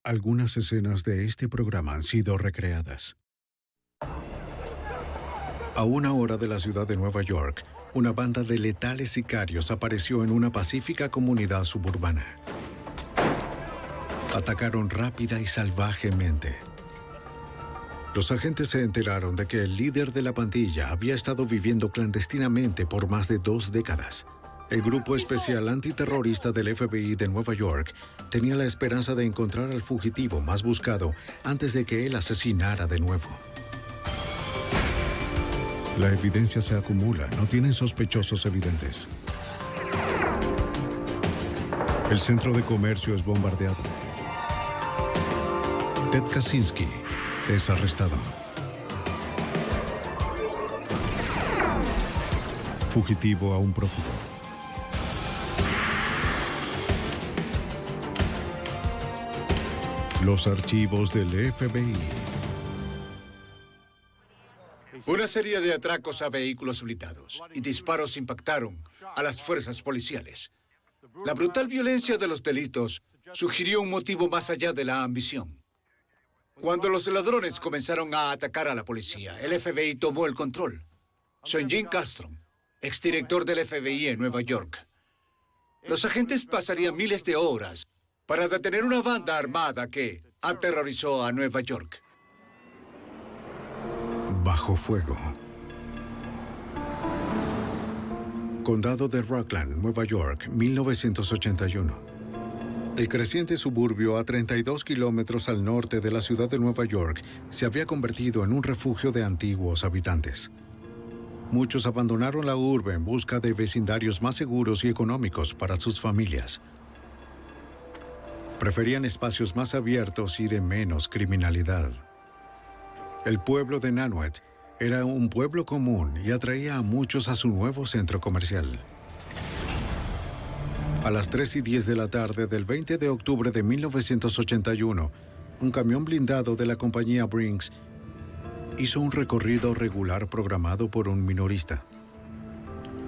Algunas escenas de este programa han sido recreadas. A una hora de la ciudad de Nueva York, una banda de letales sicarios apareció en una pacífica comunidad suburbana. Atacaron rápida y salvajemente. Los agentes se enteraron de que el líder de la pandilla había estado viviendo clandestinamente por más de 2 décadas. El grupo especial antiterrorista del FBI de Nueva York tenía la esperanza de encontrar al fugitivo más buscado antes de que él asesinara de nuevo. La evidencia se acumula, no tienen sospechosos evidentes. El centro de comercio es bombardeado. Ted Kaczynski es arrestado. Fugitivo a un prófugo. Los archivos del FBI. Una serie de atracos a vehículos blindados y disparos impactaron a las fuerzas policiales. La brutal violencia de los delitos sugirió un motivo más allá de la ambición. Cuando los ladrones comenzaron a atacar a la policía, el FBI tomó el control. Soy Jim Castron, exdirector del FBI en Nueva York. Los agentes pasarían miles de horas para detener una banda armada que aterrorizó a Nueva York. Bajo fuego. Condado de Rockland, Nueva York, 1981. El creciente suburbio a 32 kilómetros al norte de la ciudad de Nueva York se había convertido en un refugio de antiguos habitantes. Muchos abandonaron la urbe en busca de vecindarios más seguros y económicos para sus familias. Preferían espacios más abiertos y de menos criminalidad. El pueblo de Nanuet era un pueblo común y atraía a muchos a su nuevo centro comercial. A las 3:10 de la tarde del 20 de octubre de 1981, un camión blindado de la compañía Brinks hizo un recorrido regular programado por un minorista.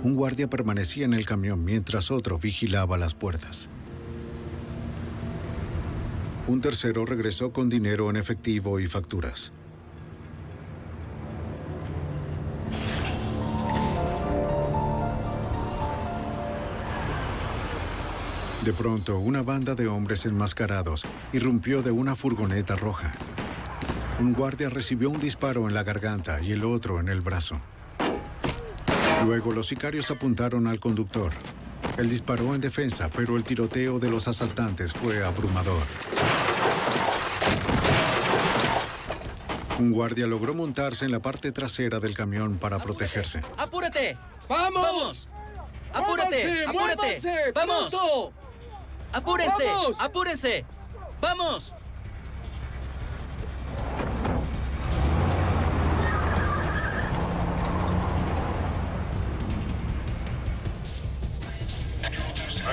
Un guardia permanecía en el camión mientras otro vigilaba las puertas. Un tercero regresó con dinero en efectivo y facturas. De pronto, una banda de hombres enmascarados irrumpió de una furgoneta roja. Un guardia recibió un disparo en la garganta y el otro en el brazo. Luego, los sicarios apuntaron al conductor. Él disparó en defensa, pero el tiroteo de los asaltantes fue abrumador. Un guardia logró montarse en la parte trasera del camión para protegerse. ¡Apúrate! ¡Vamos! ¡Apúrate! ¡Muévanse, ¡Apúrate! muévanse! ¡Vamos! ¡Pronto! ¡Apúrense! ¡Vamos! ¡Apúrense! ¡Vamos!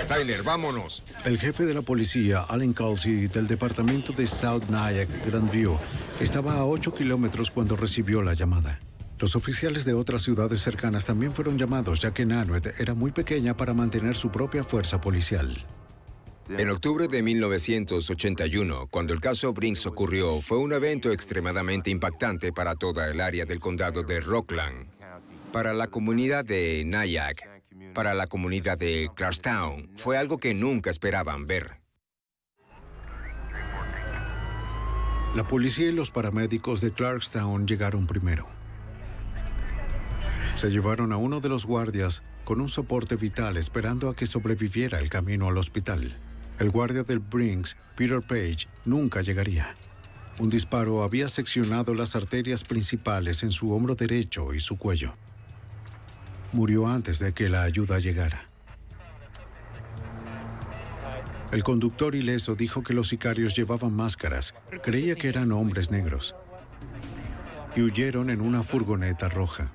Tyler, vámonos. El jefe de la policía, Allen Calsey, del departamento de South Nyack, Grandview, estaba a 8 kilómetros cuando recibió la llamada. Los oficiales de otras ciudades cercanas también fueron llamados, ya que Nanuet era muy pequeña para mantener su propia fuerza policial. En octubre de 1981, cuando el caso Brinks ocurrió, fue un evento extremadamente impactante para toda el área del condado de Rockland, para la comunidad de Nyack, para la comunidad de Clarkstown. Fue algo que nunca esperaban ver. La policía y los paramédicos de Clarkstown llegaron primero. Se llevaron a uno de los guardias con un soporte vital esperando a que sobreviviera el camino al hospital. El guardia del Brinks, Peter Page, nunca llegaría. Un disparo había seccionado las arterias principales en su hombro derecho y su cuello. Murió antes de que la ayuda llegara. El conductor ileso dijo que los sicarios llevaban máscaras. Creía que eran hombres negros. Y huyeron en una furgoneta roja.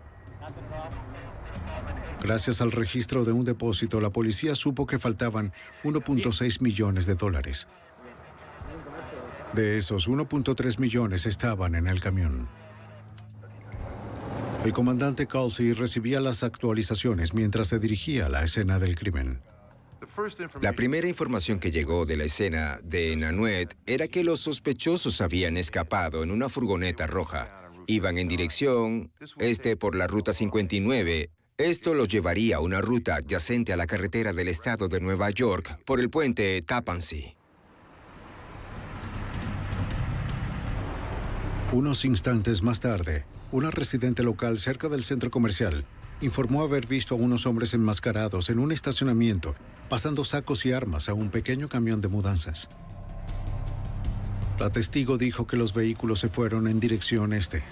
Gracias al registro de un depósito, la policía supo que faltaban 1.6 millones de dólares. De esos, 1.3 millones estaban en el camión. El comandante Calsey recibía las actualizaciones mientras se dirigía a la escena del crimen. La primera información que llegó de la escena de Nanuet era que los sospechosos habían escapado en una furgoneta roja. Iban en dirección por la Ruta 59. Esto los llevaría a una ruta adyacente a la carretera del estado de Nueva York por el puente Tappan Zee. Unos instantes más tarde, una residente local cerca del centro comercial informó haber visto a unos hombres enmascarados en un estacionamiento pasando sacos y armas a un pequeño camión de mudanzas. La testigo dijo que los vehículos se fueron en dirección este.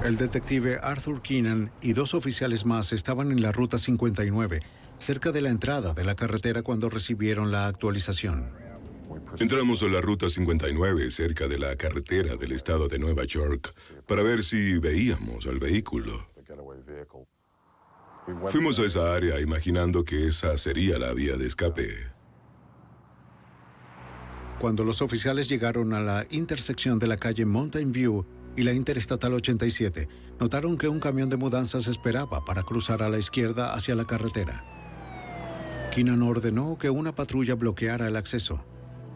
El detective Arthur Keenan y 2 oficiales más estaban en la Ruta 59, cerca de la entrada de la carretera cuando recibieron la actualización. Entramos a la Ruta 59, cerca de la carretera del estado de Nueva York, para ver si veíamos al vehículo. Fuimos a esa área imaginando que esa sería la vía de escape. Cuando los oficiales llegaron a la intersección de la calle Mountain View y la Interestatal 87, notaron que un camión de mudanzas esperaba para cruzar a la izquierda hacia la carretera. Keenan ordenó que una patrulla bloqueara el acceso.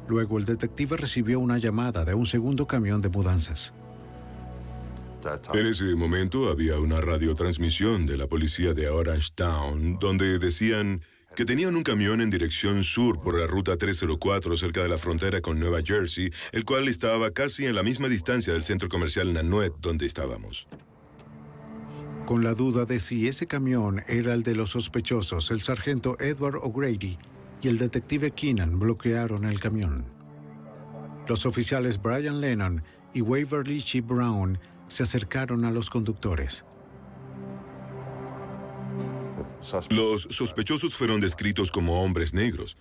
Luego el detective recibió una llamada de un segundo camión de mudanzas. En ese momento había una radiotransmisión de la policía de Orange Town donde decían que tenían un camión en dirección sur por la ruta 304 cerca de la frontera con Nueva Jersey, el cual estaba casi en la misma distancia del centro comercial Nanuet donde estábamos. Con la duda de si ese camión era el de los sospechosos, el sargento Edward O'Grady y el detective Keenan bloquearon el camión. Los oficiales Brian Lennon y Waverly Shea Brown se acercaron a los conductores. Los sospechosos fueron descritos como hombres negros.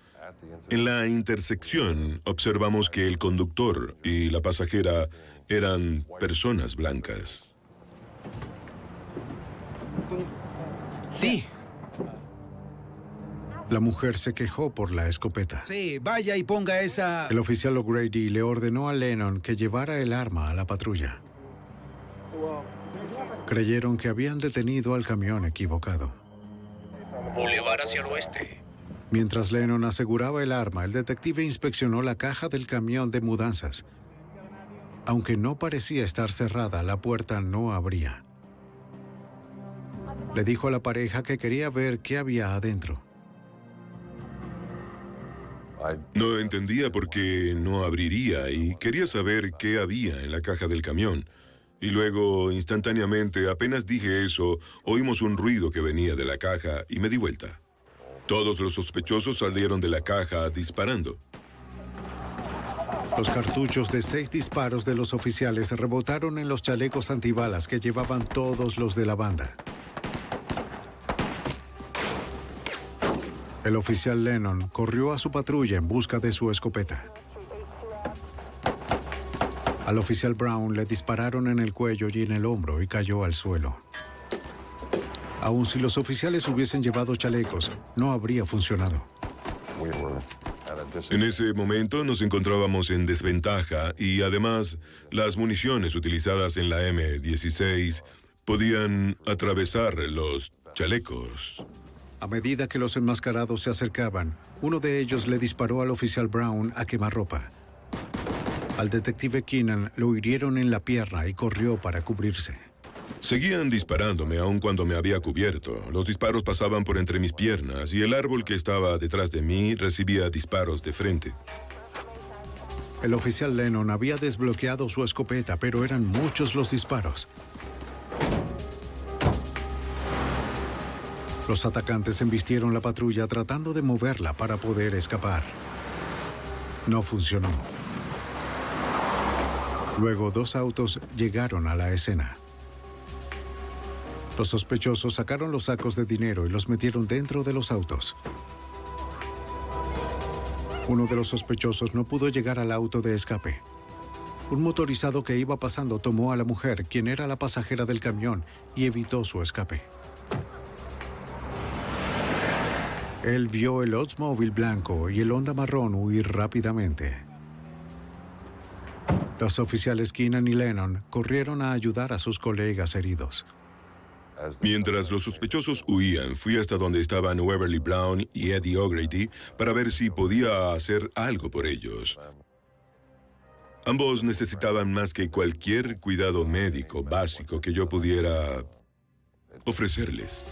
En la intersección observamos que el conductor y la pasajera eran personas blancas. Sí. La mujer se quejó por la escopeta. Sí, vaya y ponga esa... El oficial O'Grady le ordenó a Lennon que llevara el arma a la patrulla. Creyeron que habían detenido al camión equivocado. Boulevard hacia el oeste. Mientras Lennon aseguraba el arma, el detective inspeccionó la caja del camión de mudanzas. Aunque no parecía estar cerrada, la puerta no abría. Le dijo a la pareja que quería ver qué había adentro. No entendía por qué no abriría y quería saber qué había en la caja del camión. Y luego, instantáneamente, apenas dije eso, oímos un ruido que venía de la caja y me di vuelta. Todos los sospechosos salieron de la caja disparando. Los cartuchos de 6 disparos de los oficiales rebotaron en los chalecos antibalas que llevaban todos los de la banda. El oficial Lennon corrió a su patrulla en busca de su escopeta. Al oficial Brown le dispararon en el cuello y en el hombro y cayó al suelo. Aun si los oficiales hubiesen llevado chalecos, no habría funcionado. En ese momento nos encontrábamos en desventaja y además las municiones utilizadas en la M16 podían atravesar los chalecos. A medida que los enmascarados se acercaban, uno de ellos le disparó al oficial Brown a quemarropa. Al detective Keenan lo hirieron en la pierna y corrió para cubrirse. Seguían disparándome aun cuando me había cubierto. Los disparos pasaban por entre mis piernas y el árbol que estaba detrás de mí recibía disparos de frente. El oficial Lennon había desbloqueado su escopeta, pero eran muchos los disparos. Los atacantes embistieron la patrulla tratando de moverla para poder escapar. No funcionó. Luego 2 autos llegaron a la escena. Los sospechosos sacaron los sacos de dinero y los metieron dentro de los autos. Uno de los sospechosos no pudo llegar al auto de escape. Un motorizado que iba pasando tomó a la mujer, quien era la pasajera del camión, y evitó su escape. Él vio el Oldsmobile blanco y el Honda marrón huir rápidamente. Los oficiales Keenan y Lennon corrieron a ayudar a sus colegas heridos. Mientras los sospechosos huían, fui hasta donde estaban Waverly Brown y Eddie O'Grady para ver si podía hacer algo por ellos. Ambos necesitaban más que cualquier cuidado médico básico que yo pudiera ofrecerles.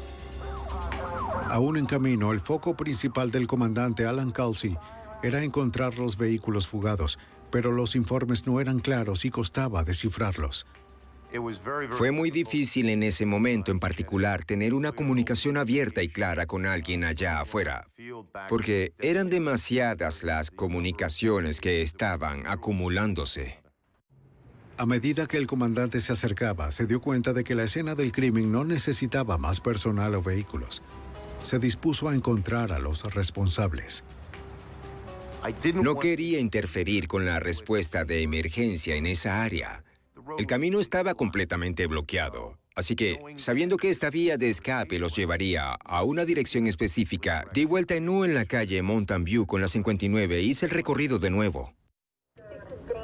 Aún en camino, el foco principal del comandante Alan Kelsey era encontrar los vehículos fugados, pero los informes no eran claros y costaba descifrarlos. Fue muy difícil en ese momento en particular tener una comunicación abierta y clara con alguien allá afuera, porque eran demasiadas las comunicaciones que estaban acumulándose. A medida que el comandante se acercaba, se dio cuenta de que la escena del crimen no necesitaba más personal o vehículos. Se dispuso a encontrar a los responsables. No quería interferir con la respuesta de emergencia en esa área. El camino estaba completamente bloqueado, así que, sabiendo que esta vía de escape los llevaría a una dirección específica, di vuelta en U en la calle Mountain View con la 59 e hice el recorrido de nuevo.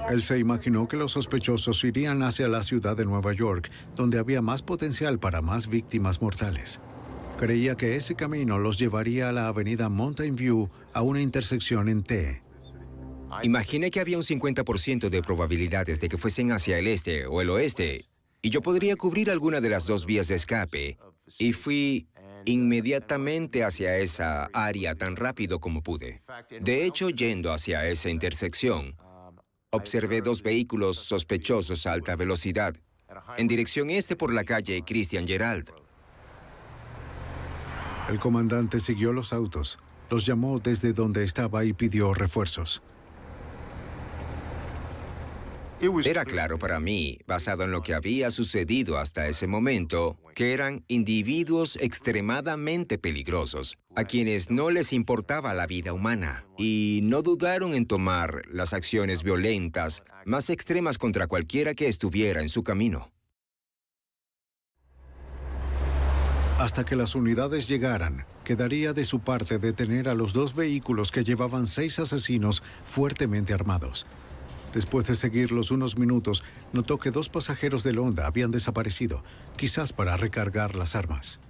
Él se imaginó que los sospechosos irían hacia la ciudad de Nueva York, donde había más potencial para más víctimas mortales. Creía que ese camino los llevaría a la avenida Mountain View a una intersección en T. Imaginé que había un 50% de probabilidades de que fuesen hacia el este o el oeste, y yo podría cubrir alguna de las dos vías de escape, y fui inmediatamente hacia esa área tan rápido como pude. De hecho, yendo hacia esa intersección, observé dos vehículos sospechosos a alta velocidad, en dirección este por la calle Christian Gerald. El comandante siguió los autos, los llamó desde donde estaba y pidió refuerzos. Era claro para mí, basado en lo que había sucedido hasta ese momento, que eran individuos extremadamente peligrosos, a quienes no les importaba la vida humana, y no dudaron en tomar las acciones violentas más extremas contra cualquiera que estuviera en su camino. Hasta que las unidades llegaran, quedaría de su parte detener a los dos vehículos que llevaban 6 asesinos fuertemente armados. Después de seguirlos unos minutos, notó que 2 pasajeros del Honda habían desaparecido, quizás para recargar las armas.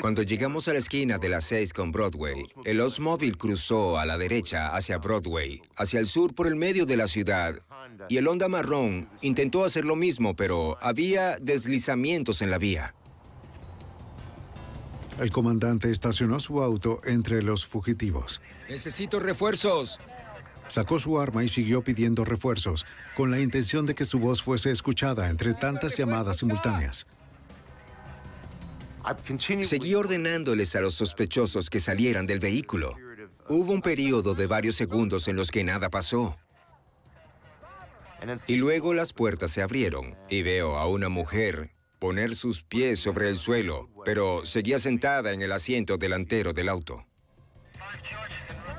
Cuando llegamos a la esquina de la 6 con Broadway, el Oldsmobile cruzó a la derecha hacia Broadway, hacia el sur por el medio de la ciudad, y el Honda marrón intentó hacer lo mismo, pero había deslizamientos en la vía. El comandante estacionó su auto entre los fugitivos. ¡Necesito refuerzos! Sacó su arma y siguió pidiendo refuerzos, con la intención de que su voz fuese escuchada entre tantas llamadas simultáneas. Seguí ordenándoles a los sospechosos que salieran del vehículo. Hubo un periodo de varios segundos en los que nada pasó. Y luego las puertas se abrieron y veo a una mujer poner sus pies sobre el suelo, pero seguía sentada en el asiento delantero del auto.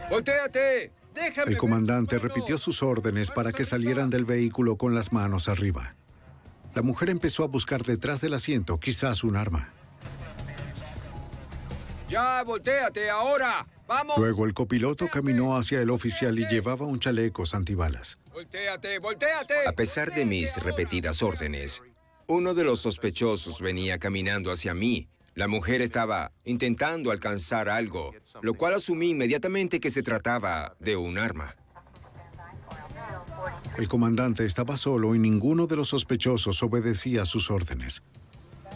¡Voltéate! ¡Déjame! El comandante repitió sus órdenes para que salieran del vehículo con las manos arriba. La mujer empezó a buscar detrás del asiento, quizás un arma. ¡Ya, voltéate ahora! ¡Vamos! Luego el copiloto caminó hacia el oficial y llevaba un chaleco antibalas. ¡Voltéate, voltéate! A pesar de mis repetidas órdenes, uno de los sospechosos venía caminando hacia mí. La mujer estaba intentando alcanzar algo, lo cual asumí inmediatamente que se trataba de un arma. El comandante estaba solo y ninguno de los sospechosos obedecía sus órdenes.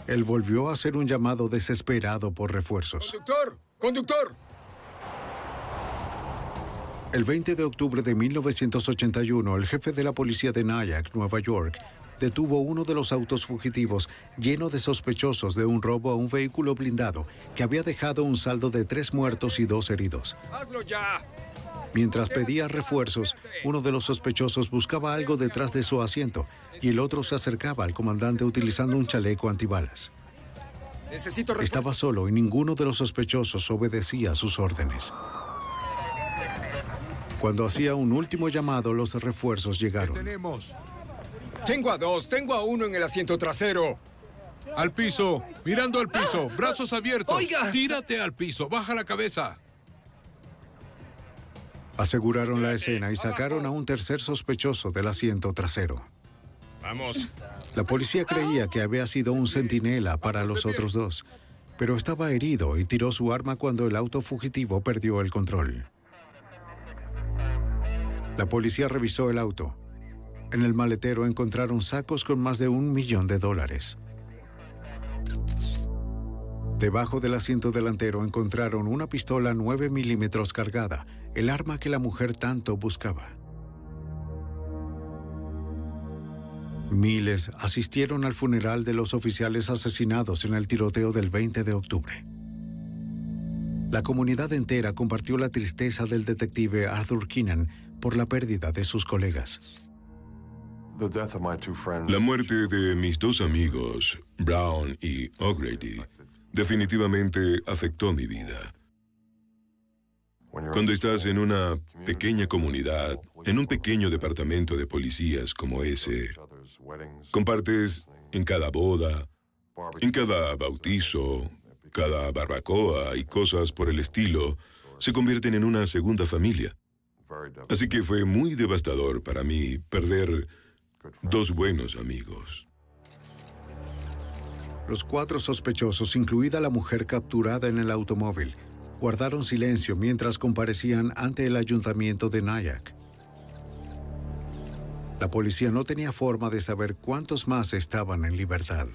Él volvió a hacer un llamado desesperado por refuerzos. ¡Conductor! ¡Conductor! El 20 de octubre de 1981, el jefe de la policía de Nyack, Nueva York, detuvo uno de los autos fugitivos lleno de sospechosos de un robo a un vehículo blindado que había dejado un saldo de 3 muertos y 2 heridos. ¡Hazlo ya! Mientras pedía refuerzos, uno de los sospechosos buscaba algo detrás de su asiento y el otro se acercaba al comandante utilizando un chaleco antibalas. Necesito refuerzos. Estaba solo y ninguno de los sospechosos obedecía sus órdenes. Cuando hacía un último llamado, los refuerzos llegaron. Tengo a 2, tengo a 1 en el asiento trasero. Al piso, mirando al piso, brazos abiertos. ¡Oiga! Tírate al piso, baja la cabeza. Aseguraron la escena y sacaron a un tercer sospechoso del asiento trasero. Vamos. La policía creía que había sido un centinela para los otros dos, pero estaba herido y tiró su arma cuando el auto fugitivo perdió el control. La policía revisó el auto. En el maletero encontraron sacos con más de $1 millón. Debajo del asiento delantero encontraron una pistola 9 milímetros cargada, el arma que la mujer tanto buscaba. Miles asistieron al funeral de los oficiales asesinados en el tiroteo del 20 de octubre. La comunidad entera compartió la tristeza del detective Arthur Keenan por la pérdida de sus colegas. La muerte de mis dos amigos, Brown y O'Grady, definitivamente afectó mi vida. Cuando estás en una pequeña comunidad, en un pequeño departamento de policías como ese, compartes en cada boda, en cada bautizo, cada barbacoa y cosas por el estilo, se convierten en una segunda familia. Así que fue muy devastador para mí perder dos buenos amigos. Los 4 sospechosos, incluida la mujer capturada en el automóvil, guardaron silencio mientras comparecían ante el ayuntamiento de Nyack. La policía no tenía forma de saber cuántos más estaban en libertad.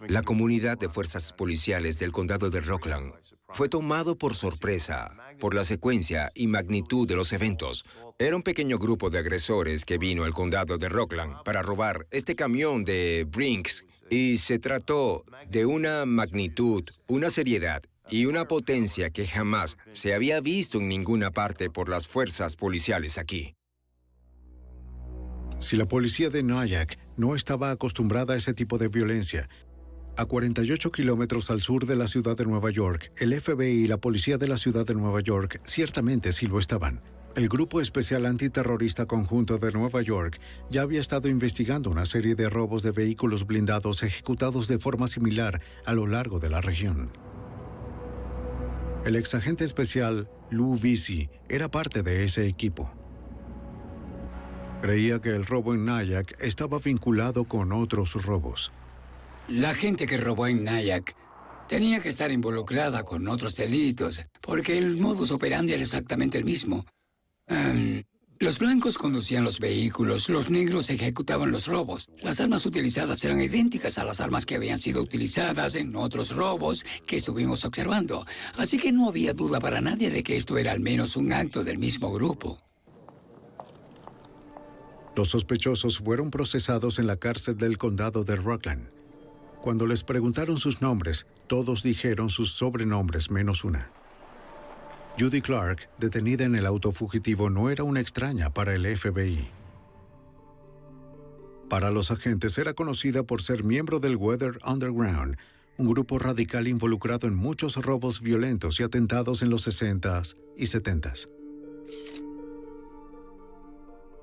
La comunidad de fuerzas policiales del condado de Rockland fue tomado por sorpresa por la secuencia y magnitud de los eventos. Era un pequeño grupo de agresores que vino al condado de Rockland para robar este camión de Brinks y se trató de una magnitud, una seriedad y una potencia que jamás se había visto en ninguna parte por las fuerzas policiales aquí. Si la policía de Nyack no estaba acostumbrada a ese tipo de violencia, a 48 kilómetros al sur de la ciudad de Nueva York, el FBI y la policía de la ciudad de Nueva York ciertamente sí lo estaban. El Grupo Especial Antiterrorista Conjunto de Nueva York ya había estado investigando una serie de robos de vehículos blindados ejecutados de forma similar a lo largo de la región. El exagente especial Lou Vesey era parte de ese equipo. Creía que el robo en Nyack estaba vinculado con otros robos. La gente que robó en Nyack tenía que estar involucrada con otros delitos, porque el modus operandi era exactamente el mismo. Los blancos conducían los vehículos, los negros ejecutaban los robos. Las armas utilizadas eran idénticas a las armas que habían sido utilizadas en otros robos que estuvimos observando. Así que no había duda para nadie de que esto era al menos un acto del mismo grupo. Los sospechosos fueron procesados en la cárcel del condado de Rockland. Cuando les preguntaron sus nombres, todos dijeron sus sobrenombres menos una. Judy Clark, detenida en el auto fugitivo, no era una extraña para el FBI. Para los agentes era conocida por ser miembro del Weather Underground, un grupo radical involucrado en muchos robos violentos y atentados en los 60s y 70s.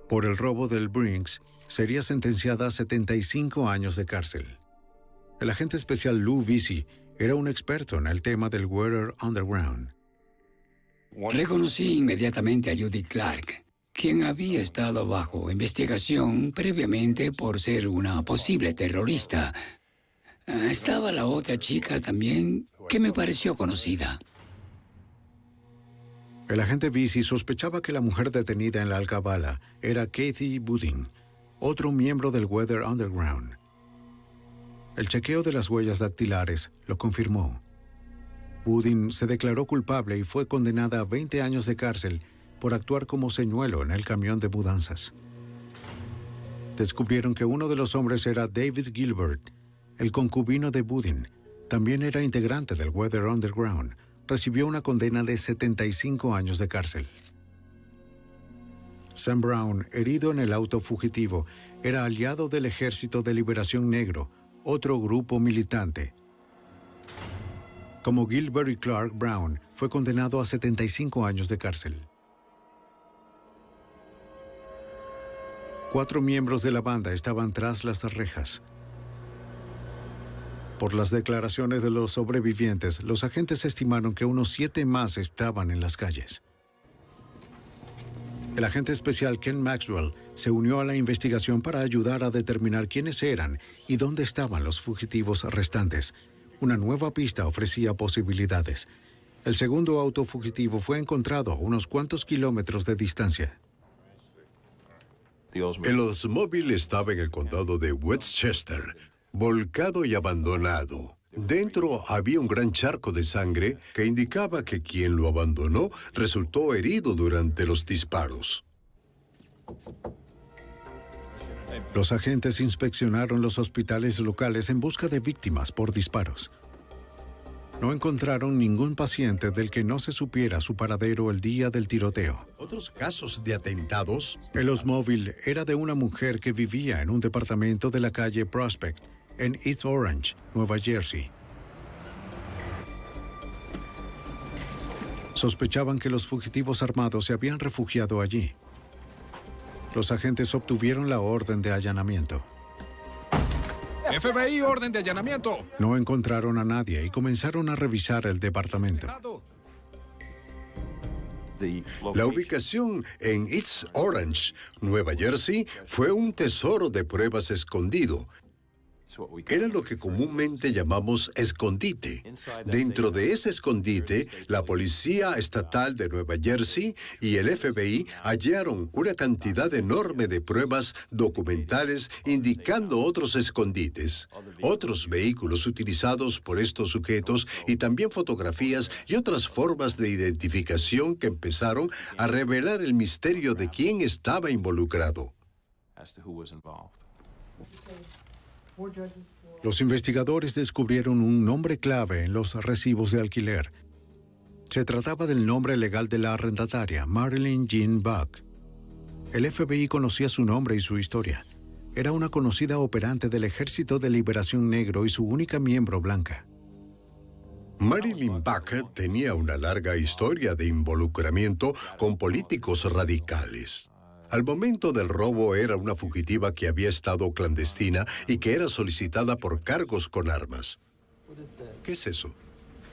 Por el robo del Brinks, sería sentenciada a 75 años de cárcel. El agente especial Lou Vesey era un experto en el tema del Weather Underground. Reconocí inmediatamente a Judy Clark, quien había estado bajo investigación previamente por ser una posible terrorista. Estaba la otra chica también que me pareció conocida. El agente Vesey sospechaba que la mujer detenida en la alcabala era Kathy Budin, otro miembro del Weather Underground. El chequeo de las huellas dactilares lo confirmó. Budin se declaró culpable y fue condenada a 20 años de cárcel por actuar como señuelo en el camión de mudanzas. Descubrieron que uno de los hombres era David Gilbert, el concubino de Budin. También era integrante del Weather Underground. Recibió una condena de 75 años de cárcel. Sam Brown, herido en el auto fugitivo, era aliado del Ejército de Liberación Negro, otro grupo militante. Como Gilbert y Clark, Brown fue condenado a 75 años de cárcel. 4 miembros de la banda estaban tras las rejas. Por las declaraciones de los sobrevivientes, los agentes estimaron que unos 7 más estaban en las calles. El agente especial Ken Maxwell se unió a la investigación para ayudar a determinar quiénes eran y dónde estaban los fugitivos restantes. Una nueva pista ofrecía posibilidades. El segundo auto fugitivo fue encontrado a unos cuantos kilómetros de distancia. El Oldsmobile estaba en el condado de Westchester, volcado y abandonado. Dentro había un gran charco de sangre que indicaba que quien lo abandonó resultó herido durante los disparos. Los agentes inspeccionaron los hospitales locales en busca de víctimas por disparos. No encontraron ningún paciente del que no se supiera su paradero el día del tiroteo. ¿Otros casos de atentados? El Oldsmobile era de una mujer que vivía en un departamento de la calle Prospect, en East Orange, Nueva Jersey. Sospechaban que los fugitivos armados se habían refugiado allí. Los agentes obtuvieron la orden de allanamiento. FBI, orden de allanamiento. No encontraron a nadie y comenzaron a revisar el departamento. La ubicación en East Orange, Nueva Jersey, fue un tesoro de pruebas escondido. Era lo que comúnmente llamamos escondite. Dentro de ese escondite, la Policía Estatal de Nueva Jersey y el FBI hallaron una cantidad enorme de pruebas documentales indicando otros escondites, otros vehículos utilizados por estos sujetos y también fotografías y otras formas de identificación que empezaron a revelar el misterio de quién estaba involucrado. Los investigadores descubrieron un nombre clave en los recibos de alquiler. Se trataba del nombre legal de la arrendataria, Marilyn Jean Buck. El FBI conocía su nombre y su historia. Era una conocida operante del Ejército de Liberación Negro y su única miembro blanca. Marilyn Buck tenía una larga historia de involucramiento con políticos radicales. Al momento del robo era una fugitiva que había estado clandestina y que era solicitada por cargos con armas. ¿Qué es eso?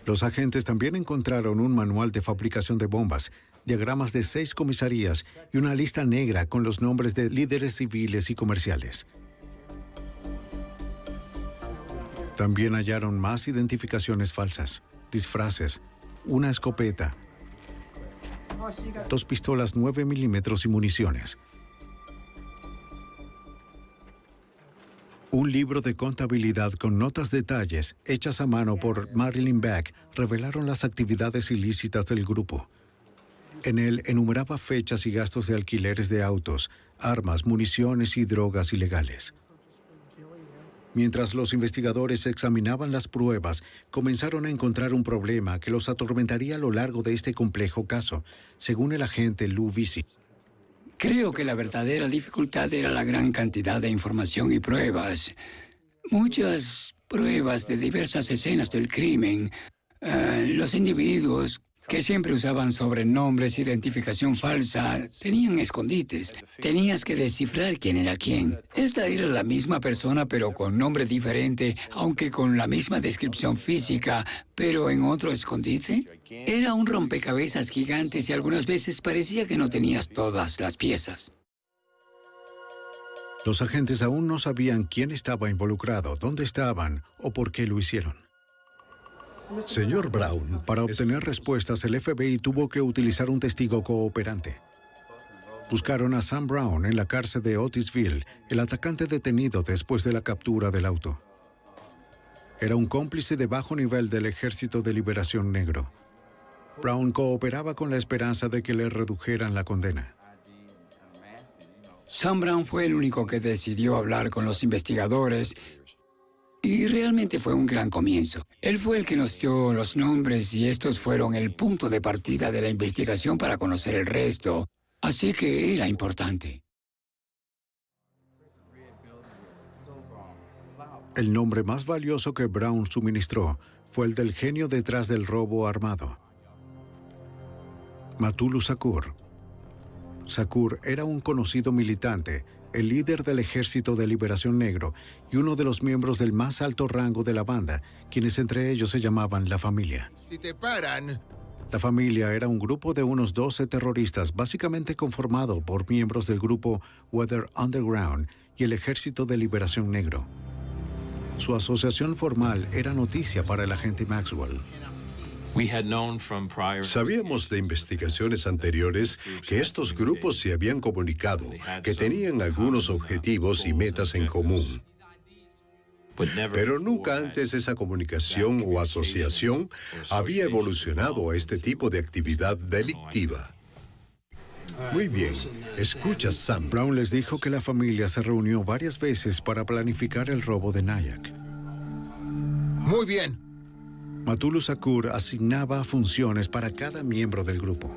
Los agentes también encontraron un manual de fabricación de bombas, diagramas de 6 comisarías y una lista negra con los nombres de líderes civiles y comerciales. También hallaron más identificaciones falsas, disfraces, una escopeta, 2 pistolas 9 milímetros y municiones. Un libro de contabilidad con notas detalles hechas a mano por Marilyn Buck revelaron las actividades ilícitas del grupo. En él enumeraba fechas y gastos de alquileres de autos, armas, municiones y drogas ilegales. Mientras los investigadores examinaban las pruebas, comenzaron a encontrar un problema que los atormentaría a lo largo de este complejo caso, según el agente Lou Visey. Creo que la verdadera dificultad era la gran cantidad de información y pruebas. Muchas pruebas de diversas escenas del crimen. Los individuos que siempre usaban sobrenombres, identificación falsa, tenían escondites. Tenías que descifrar quién era quién. Esta era la misma persona, pero con nombre diferente, aunque con la misma descripción física, pero en otro escondite. Era un rompecabezas gigante y algunas veces parecía que no tenías todas las piezas. Los agentes aún no sabían quién estaba involucrado, dónde estaban o por qué lo hicieron. Señor Brown, Para obtener respuestas, el FBI tuvo que utilizar un testigo cooperante. Buscaron a Sam Brown en la cárcel de Otisville, el atacante detenido después de la captura del auto. Era un cómplice de bajo nivel del Ejército de Liberación Negro. Brown cooperaba con la esperanza de que le redujeran la condena. Sam Brown fue el único que decidió hablar con los investigadores y realmente fue un gran comienzo. Él fue el que nos dio los nombres y estos fueron el punto de partida de la investigación para conocer el resto. Así que era importante. El nombre más valioso que Brown suministró fue el del genio detrás del robo armado, Matulu Shakur. Shakur era un conocido militante, el líder del Ejército de Liberación Negro y uno de los miembros del más alto rango de la banda, quienes entre ellos se llamaban La Familia. Si te paran, La familia era un grupo de unos 12 terroristas, básicamente conformado por miembros del grupo Weather Underground y el Ejército de Liberación Negro. Su asociación formal era noticia para el agente Maxwell. Sabíamos de investigaciones anteriores que estos grupos se habían comunicado, que tenían algunos objetivos y metas en común. Pero nunca antes esa comunicación o asociación había evolucionado a este tipo de actividad delictiva. Muy bien, escucha, Sam. Brown les dijo que la familia se reunió varias veces para planificar el robo de Nyack. Muy bien. Matulu Shakur asignaba funciones para cada miembro del grupo.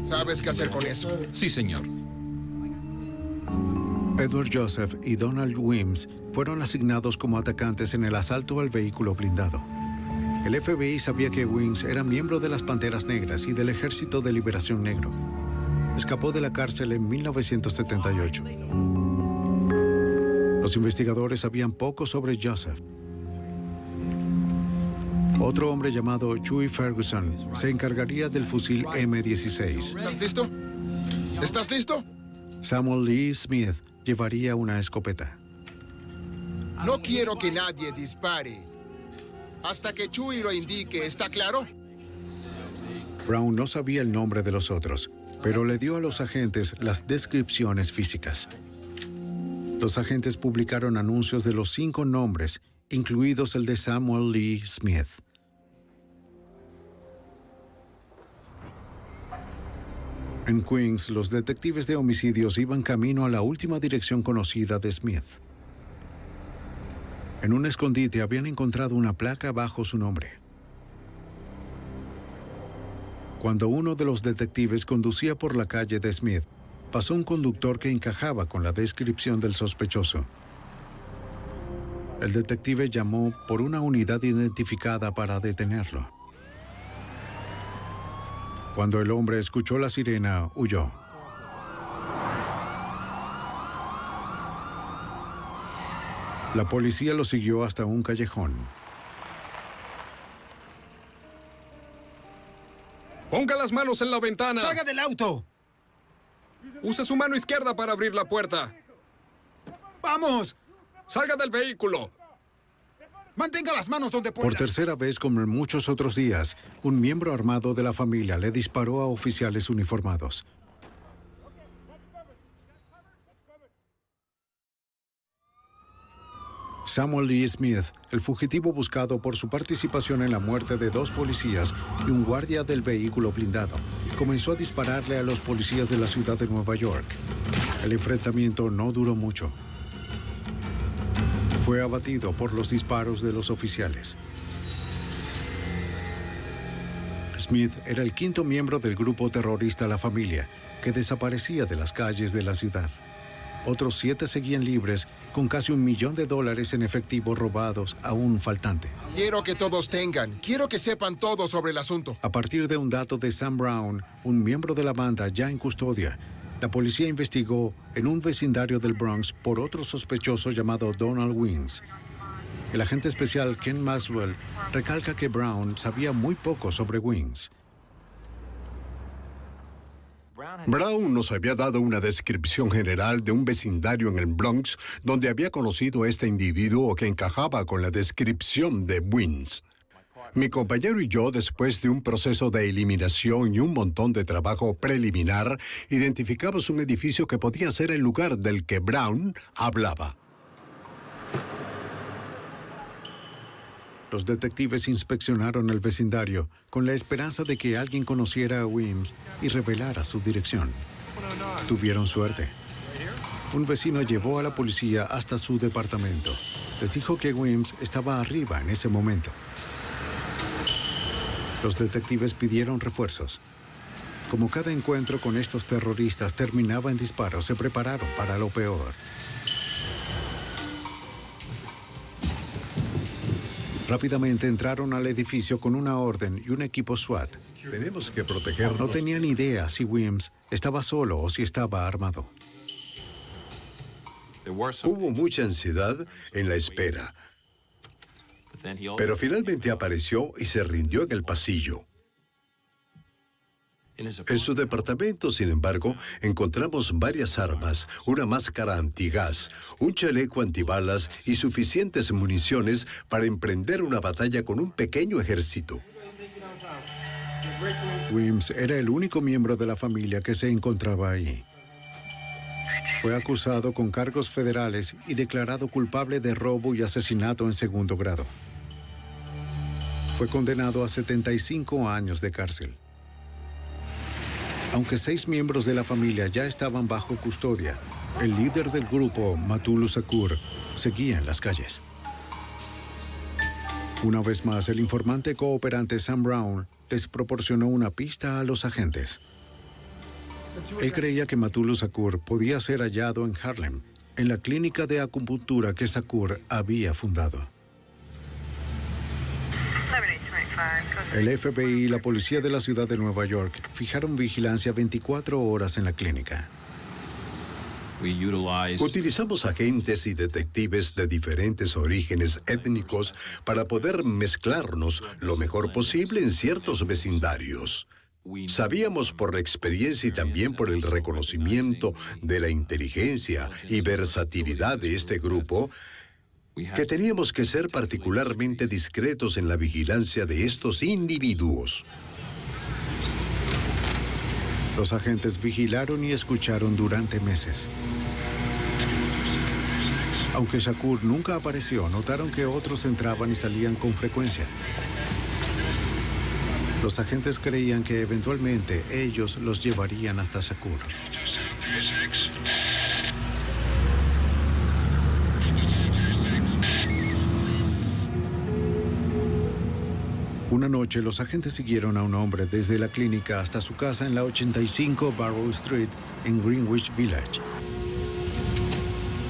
¿Sabes qué hacer con eso? Sí, señor. Edward Joseph y Donald Wims fueron asignados como atacantes en el asalto al vehículo blindado. El FBI sabía que Wims era miembro de las Panteras Negras y del Ejército de Liberación Negro. Escapó de la cárcel en 1978. Los investigadores sabían poco sobre Joseph. Otro hombre llamado Chuy Ferguson se encargaría del fusil M16. ¿Estás listo? ¿Estás listo? Samuel Lee Smith llevaría una escopeta. No quiero que nadie dispare hasta que Chuy lo indique, ¿está claro? Brown no sabía el nombre de los otros, pero le dio a los agentes las descripciones físicas. Los agentes publicaron anuncios de los 5 nombres, incluidos el de Samuel Lee Smith. En Queens, los detectives de homicidios iban camino a la última dirección conocida de Smith. En un escondite habían encontrado una placa bajo su nombre. Cuando uno de los detectives conducía por la calle de Smith, pasó un conductor que encajaba con la descripción del sospechoso. El detective llamó por una unidad identificada para detenerlo. Cuando el hombre escuchó la sirena, huyó. La policía lo siguió hasta un callejón. ¡Ponga las manos en la ventana! ¡Salga del auto! Use su mano izquierda para abrir la puerta. ¡Vamos! ¡Salga del vehículo! Mantenga las manos donde pueda. Por tercera vez, como en muchos otros días, un miembro armado de la familia le disparó a oficiales uniformados. Samuel Lee Smith, el fugitivo buscado por su participación en la muerte de 2 policías y un guardia del vehículo blindado, comenzó a dispararle a los policías de la ciudad de Nueva York. El enfrentamiento no duró mucho. Fue abatido por los disparos de los oficiales. Smith era el 5º miembro del grupo terrorista La Familia, que desaparecía de las calles de la ciudad. Otros 7 seguían libres, con casi $1 millón en efectivo robados aún faltante. Quiero que todos quiero que sepan todo sobre el asunto. A partir de un dato de Sam Brown, un miembro de la banda ya en custodia, la policía investigó en un vecindario del Bronx por otro sospechoso llamado Donald Wims. El agente especial Ken Maxwell recalca que Brown sabía muy poco sobre Wims. Brown nos había dado una descripción general de un vecindario en el Bronx donde había conocido a este individuo que encajaba con la descripción de Wims. Mi compañero y yo, después de un proceso de eliminación y un montón de trabajo preliminar, identificamos un edificio que podía ser el lugar del que Brown hablaba. Los detectives inspeccionaron el vecindario con la esperanza de que alguien conociera a Wims y revelara su dirección. Tuvieron suerte. Un vecino llevó a la policía hasta su departamento. Les dijo que Wims estaba arriba en ese momento. Los detectives pidieron refuerzos. Como cada encuentro con estos terroristas terminaba en disparos, se prepararon para lo peor. Rápidamente entraron al edificio con una orden y un equipo SWAT. Tenemos que protegernos. No tenían idea si Wims estaba solo o si estaba armado. Hubo mucha ansiedad en la espera, pero finalmente apareció y se rindió en el pasillo. En su departamento, sin embargo, encontramos varias armas, una máscara antigás, un chaleco antibalas y suficientes municiones para emprender una batalla con un pequeño ejército. Weems era el único miembro de la familia que se encontraba ahí. Fue acusado con cargos federales y declarado culpable de robo y asesinato en segundo grado. Fue condenado a 75 años de cárcel. Aunque 6 miembros de la familia ya estaban bajo custodia, el líder del grupo, Matulu Shakur, seguía en las calles. Una vez más, el informante cooperante Sam Brown les proporcionó una pista a los agentes. Él creía que Matulu Shakur podía ser hallado en Harlem, en la clínica de acupuntura que Shakur había fundado. El FBI y la policía de la ciudad de Nueva York fijaron vigilancia 24 horas en la clínica. Utilizamos agentes y detectives de diferentes orígenes étnicos para poder mezclarnos lo mejor posible en ciertos vecindarios. Sabíamos por experiencia y también por el reconocimiento de la inteligencia y versatilidad de este grupo que teníamos que ser particularmente discretos en la vigilancia de estos individuos. Los agentes vigilaron y escucharon durante meses. Aunque Shakur nunca apareció, notaron que otros entraban y salían con frecuencia. Los agentes creían que eventualmente ellos los llevarían hasta Shakur. Una noche, los agentes siguieron a un hombre desde la clínica hasta su casa en la 85 Barrow Street, en Greenwich Village.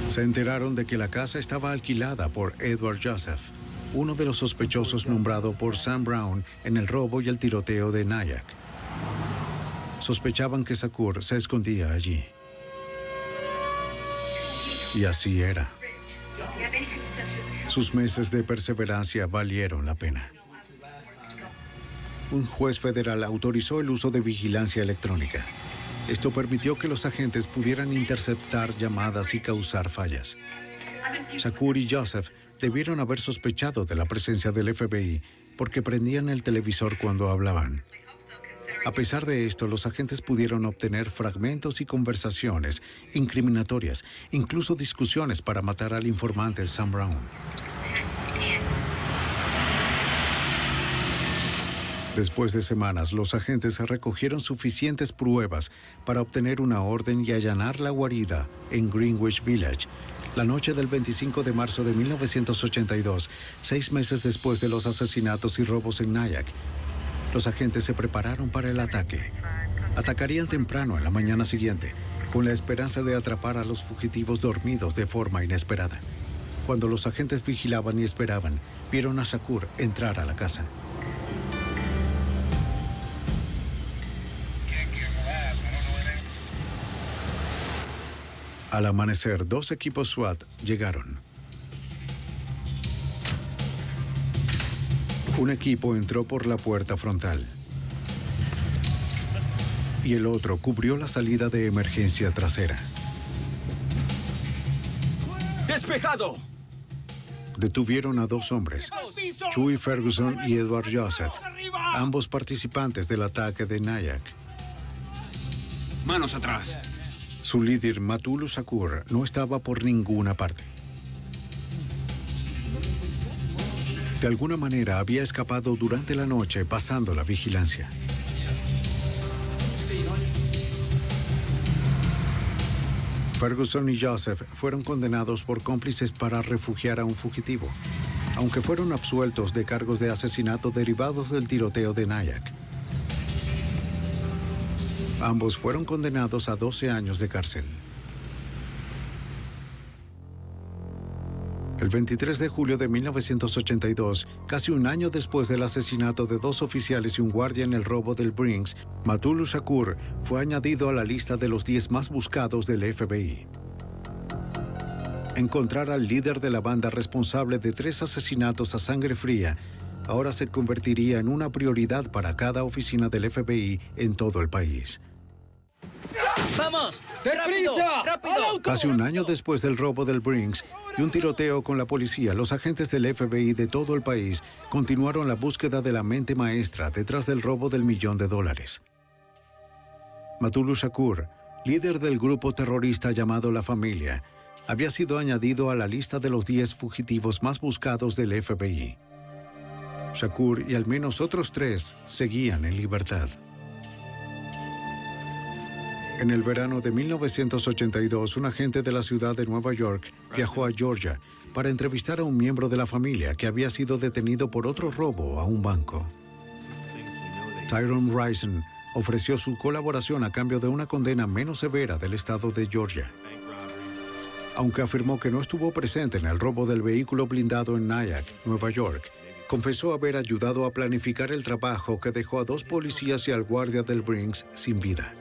Se enteraron de que la casa estaba alquilada por Edward Joseph, uno de los sospechosos nombrado por Sam Brown en el robo y el tiroteo de Nyack. Sospechaban que Shakur se escondía allí. Y así era. Sus meses de perseverancia valieron la pena. Un juez federal autorizó el uso de vigilancia electrónica. Esto permitió que los agentes pudieran interceptar llamadas y causar fallas. Shakur y Joseph debieron haber sospechado de la presencia del FBI porque prendían el televisor cuando hablaban. A pesar de esto, los agentes pudieron obtener fragmentos y conversaciones incriminatorias, incluso discusiones para matar al informante Sam Brown. Después de semanas, los agentes recogieron suficientes pruebas para obtener una orden y allanar la guarida en Greenwich Village, la noche del 25 de marzo de 1982, 6 meses después de los asesinatos y robos en Nyack. Los agentes se prepararon para el ataque. Atacarían temprano en la mañana siguiente, con la esperanza de atrapar a los fugitivos dormidos de forma inesperada. Cuando los agentes vigilaban y esperaban, vieron a Shakur entrar a la casa. Al amanecer, 2 equipos SWAT llegaron. Un equipo entró por la puerta frontal y el otro cubrió la salida de emergencia trasera. ¡Despejado! Detuvieron a 2 hombres, Chuy Ferguson y Edward Joseph, ambos participantes del ataque de Nyack. Manos atrás. Su líder, Matulu Shakur, no estaba por ninguna parte. De alguna manera había escapado durante la noche pasando la vigilancia. Ferguson y Joseph fueron condenados por cómplices para refugiar a un fugitivo, aunque fueron absueltos de cargos de asesinato derivados del tiroteo de Nyack. Ambos fueron condenados a 12 años de cárcel. El 23 de julio de 1982, casi un año después del asesinato de 2 oficiales y un guardia en el robo del Brinks, Matulu Shakur fue añadido a la lista de los 10 más buscados del FBI. Encontrar al líder de la banda responsable de 3 asesinatos a sangre fría ahora se convertiría en una prioridad para cada oficina del FBI en todo el país. ¡Vamos! ¡Rápido! ¡Rápido! Casi un año después del robo del Brinks y un tiroteo con la policía, los agentes del FBI de todo el país continuaron la búsqueda de la mente maestra detrás del robo del $1 millón. Matulu Shakur, líder del grupo terrorista llamado La Familia, había sido añadido a la lista de los 10 fugitivos más buscados del FBI. Shakur y al menos otros 3 seguían en libertad. En el verano de 1982, un agente de la ciudad de Nueva York viajó a Georgia para entrevistar a un miembro de la familia que había sido detenido por otro robo a un banco. Tyrone Rison ofreció su colaboración a cambio de una condena menos severa del estado de Georgia. Aunque afirmó que no estuvo presente en el robo del vehículo blindado en Nyack, Nueva York, confesó haber ayudado a planificar el trabajo que dejó a 2 policías y al guardia del Brinks sin vida.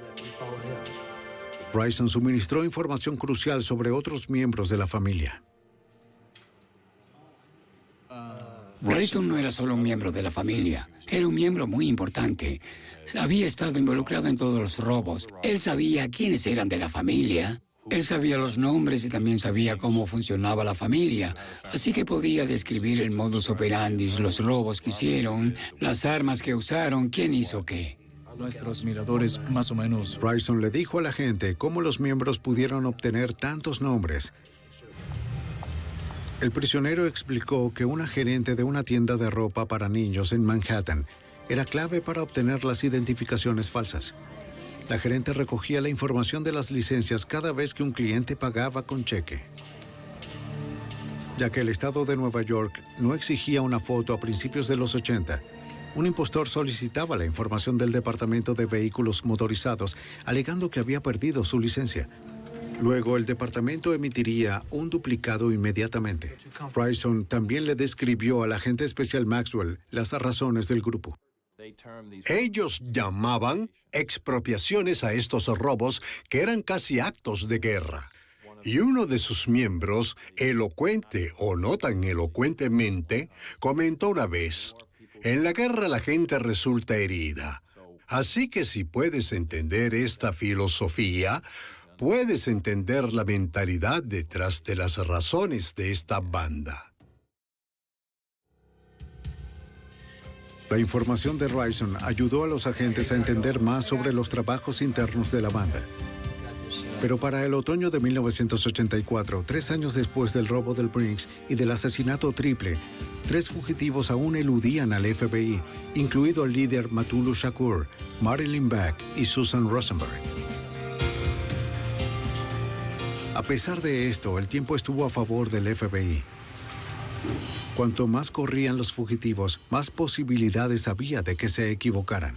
Rison suministró información crucial sobre otros miembros de la familia. Rison no era solo un miembro de la familia, era un miembro muy importante. Había estado involucrado en todos los robos. Él sabía quiénes eran de la familia. Él sabía los nombres y también sabía cómo funcionaba la familia. Así que podía describir el modus operandi, los robos que hicieron, las armas que usaron, quién hizo qué. Nuestros miradores, más o menos. Rison le dijo a la gente cómo los miembros pudieron obtener tantos nombres. El prisionero explicó que una gerente de una tienda de ropa para niños en Manhattan era clave para obtener las identificaciones falsas. La gerente recogía la información de las licencias cada vez que un cliente pagaba con cheque. Ya que el estado de Nueva York no exigía una foto a principios de los 80, un impostor solicitaba la información del Departamento de Vehículos Motorizados, alegando que había perdido su licencia. Luego, el departamento emitiría un duplicado inmediatamente. Rison también le describió al agente especial Maxwell las razones del grupo. Ellos llamaban expropiaciones a estos robos que eran casi actos de guerra. Y uno de sus miembros, elocuente o no tan elocuentemente, comentó una vez: en la guerra la gente resulta herida. Así que si puedes entender esta filosofía, puedes entender la mentalidad detrás de las razones de esta banda. La información de Rison ayudó a los agentes a entender más sobre los trabajos internos de la banda. Pero para el otoño de 1984, 3 años después del robo del Brinks y del asesinato triple, 3 fugitivos aún eludían al FBI, incluido el líder Matulu Shakur, Marilyn Beck y Susan Rosenberg. A pesar de esto, el tiempo estuvo a favor del FBI. Cuanto más corrían los fugitivos, más posibilidades había de que se equivocaran.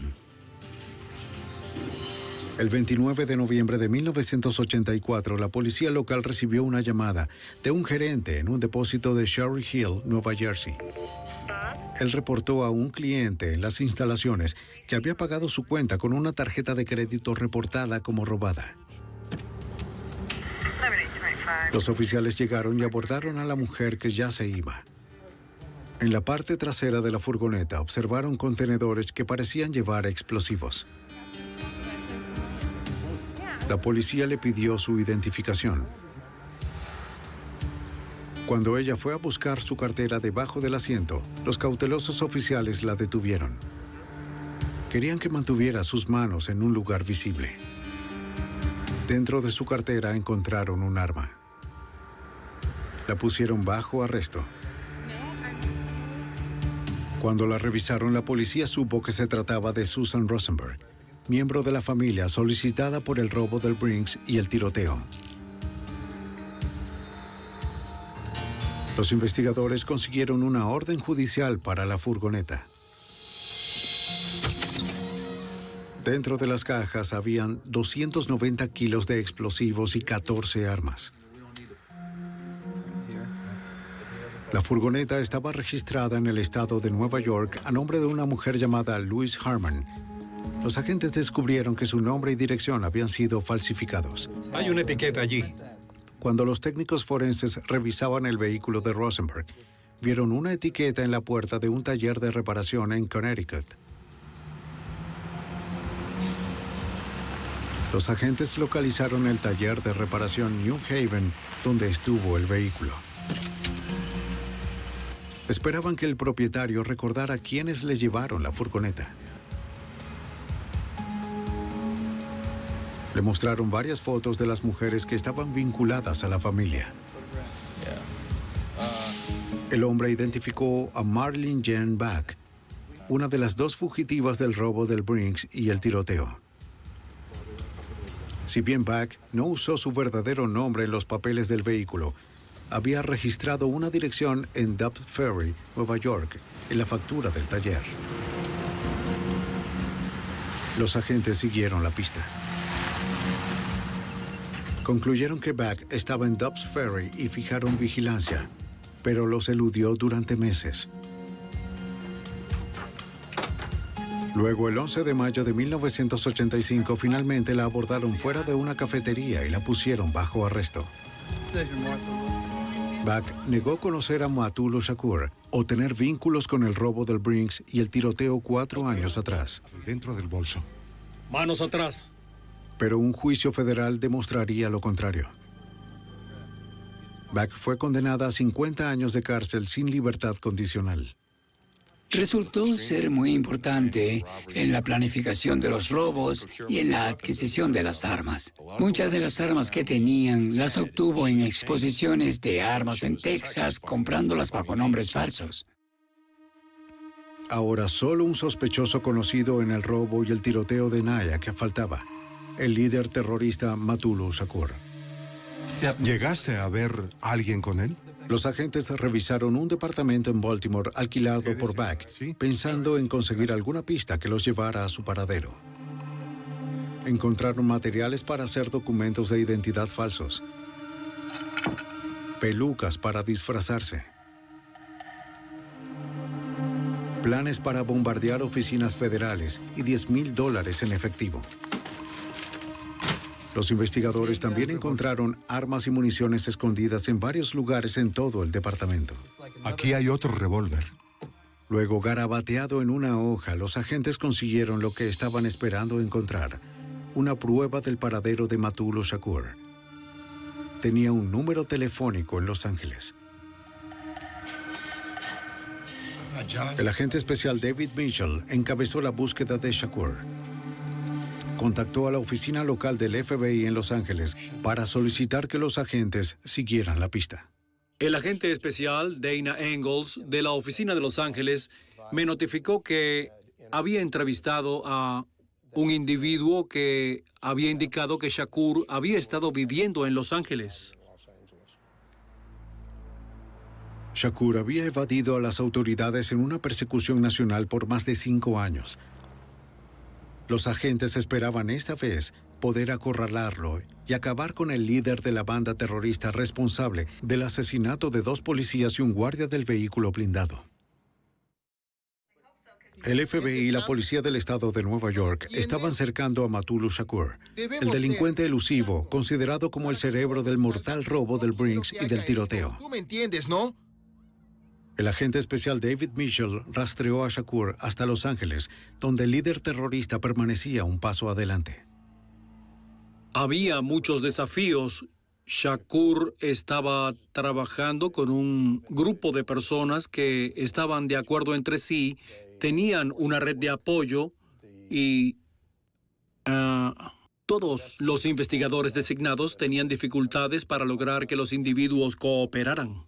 El 29 de noviembre de 1984, la policía local recibió una llamada de un gerente en un depósito de Cherry Hill, Nueva Jersey. Él reportó a un cliente en las instalaciones que había pagado su cuenta con una tarjeta de crédito reportada como robada. Los oficiales llegaron y abordaron a la mujer que ya se iba. En la parte trasera de la furgoneta observaron contenedores que parecían llevar explosivos. La policía le pidió su identificación. Cuando ella fue a buscar su cartera debajo del asiento, los cautelosos oficiales la detuvieron. Querían que mantuviera sus manos en un lugar visible. Dentro de su cartera encontraron un arma. La pusieron bajo arresto. Cuando la revisaron, la policía supo que se trataba de Susan Rosenberg, miembro de la familia solicitada por el robo del Brinks y el tiroteo. Los investigadores consiguieron una orden judicial para la furgoneta. Dentro de las cajas habían 290 kilos de explosivos y 14 armas. La furgoneta estaba registrada en el estado de Nueva York a nombre de una mujer llamada Louise Harman. Los agentes descubrieron que su nombre y dirección habían sido falsificados. Hay una etiqueta allí. Cuando los técnicos forenses revisaban el vehículo de Rosenberg, vieron una etiqueta en la puerta de un taller de reparación en Connecticut. Los agentes localizaron el taller de reparación New Haven, donde estuvo el vehículo. Esperaban que el propietario recordara quiénes le llevaron la furgoneta. Le mostraron varias fotos de las mujeres que estaban vinculadas a la familia. El hombre identificó a Marlene Jane Back, una de las dos fugitivas del robo del Brinks y el tiroteo. Si bien Back no usó su verdadero nombre en los papeles del vehículo, había registrado una dirección en Dobbs Ferry, Nueva York, en la factura del taller. Los agentes siguieron la pista. Concluyeron que Back estaba en Dobbs Ferry y fijaron vigilancia, pero los eludió durante meses. Luego, el 11 de mayo de 1985, finalmente la abordaron fuera de una cafetería y la pusieron bajo arresto. Back negó conocer a Matulu Shakur o tener vínculos con el robo del Brinks y el tiroteo 4 años atrás. Dentro del bolso. Manos atrás. Pero un juicio federal demostraría lo contrario. Back fue condenada a 50 años de cárcel sin libertad condicional. Resultó ser muy importante en la planificación de los robos y en la adquisición de las armas. Muchas de las armas que tenían las obtuvo en exposiciones de armas en Texas, comprándolas bajo nombres falsos. Ahora solo un sospechoso conocido en el robo y el tiroteo de Nyack faltaba: el líder terrorista Matulu Shakur. ¿Llegaste a ver a alguien con él? Los agentes revisaron un departamento en Baltimore alquilado por Back, pensando en conseguir alguna pista que los llevara a su paradero. Encontraron materiales para hacer documentos de identidad falsos, pelucas para disfrazarse, planes para bombardear oficinas federales y $10,000 en efectivo. Los investigadores también encontraron armas y municiones escondidas en varios lugares en todo el departamento. Aquí hay otro revólver. Luego, garabateado en una hoja, los agentes consiguieron lo que estaban esperando encontrar: una prueba del paradero de Matulu Shakur. Tenía un número telefónico en Los Ángeles. El agente especial David Mitchell encabezó la búsqueda de Shakur. Contactó a la oficina local del FBI en Los Ángeles para solicitar que los agentes siguieran la pista. El agente especial Dana Engels de la oficina de Los Ángeles me notificó que había entrevistado a un individuo que había indicado que Shakur había estado viviendo en Los Ángeles. Shakur había evadido a las autoridades en una persecución nacional por más de 5 años. Los agentes esperaban esta vez poder acorralarlo y acabar con el líder de la banda terrorista responsable del asesinato de 2 policías y un guardia del vehículo blindado. El FBI y la policía del estado de Nueva York estaban cercando a Matulu Shakur, el delincuente elusivo, considerado como el cerebro del mortal robo del Brinks y del tiroteo. Tú me entiendes, ¿no? El agente especial David Mitchell rastreó a Shakur hasta Los Ángeles, donde el líder terrorista permanecía un paso adelante. Había muchos desafíos. Shakur estaba trabajando con un grupo de personas que estaban de acuerdo entre sí, tenían una red de apoyo y todos los investigadores designados tenían dificultades para lograr que los individuos cooperaran.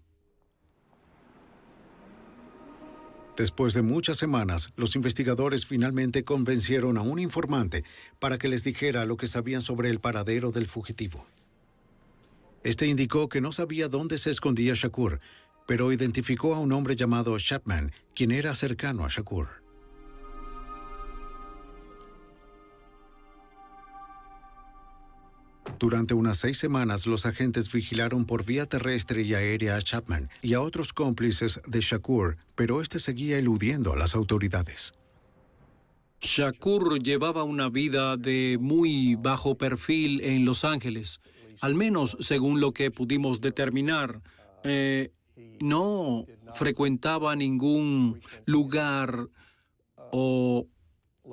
Después de muchas semanas, los investigadores finalmente convencieron a un informante para que les dijera lo que sabían sobre el paradero del fugitivo. Este indicó que no sabía dónde se escondía Shakur, pero identificó a un hombre llamado Chapman, quien era cercano a Shakur. Durante unas 6 semanas, los agentes vigilaron por vía terrestre y aérea a Chapman y a otros cómplices de Shakur, pero este seguía eludiendo a las autoridades. Shakur llevaba una vida de muy bajo perfil en Los Ángeles, al menos según lo que pudimos determinar. no frecuentaba ningún lugar o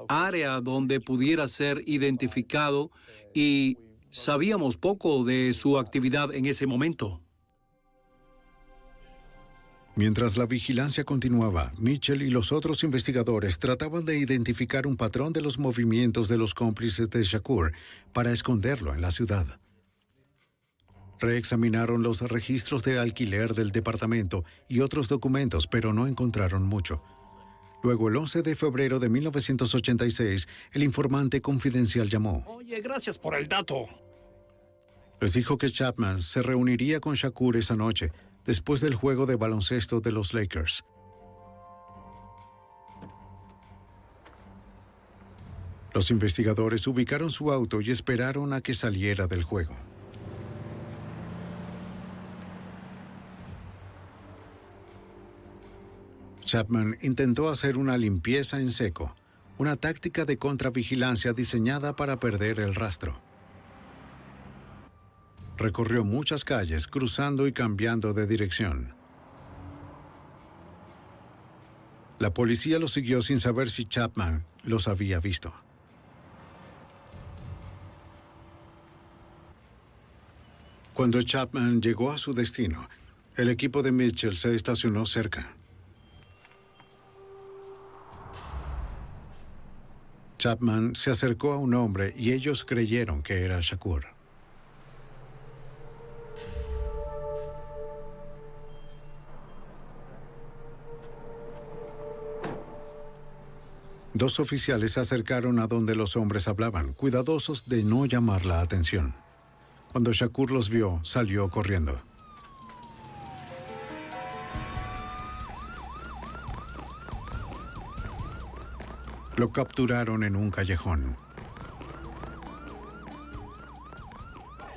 área donde pudiera ser identificado y sabíamos poco de su actividad en ese momento. Mientras la vigilancia continuaba, Mitchell y los otros investigadores trataban de identificar un patrón de los movimientos de los cómplices de Shakur para esconderlo en la ciudad. Reexaminaron los registros de alquiler del departamento y otros documentos, pero no encontraron mucho. Luego, el 11 de febrero de 1986, el informante confidencial llamó. Oye, gracias por el dato. Les dijo que Chapman se reuniría con Shakur esa noche, después del juego de baloncesto de los Lakers. Los investigadores ubicaron su auto y esperaron a que saliera del juego. Chapman intentó hacer una limpieza en seco, una táctica de contravigilancia diseñada para perder el rastro. Recorrió muchas calles, cruzando y cambiando de dirección. La policía lo siguió sin saber si Chapman los había visto. Cuando Chapman llegó a su destino, el equipo de Mitchell se estacionó cerca. Chapman se acercó a un hombre y ellos creyeron que era Shakur. Dos oficiales se acercaron a donde los hombres hablaban, cuidadosos de no llamar la atención. Cuando Shakur los vio, salió corriendo. Lo capturaron en un callejón.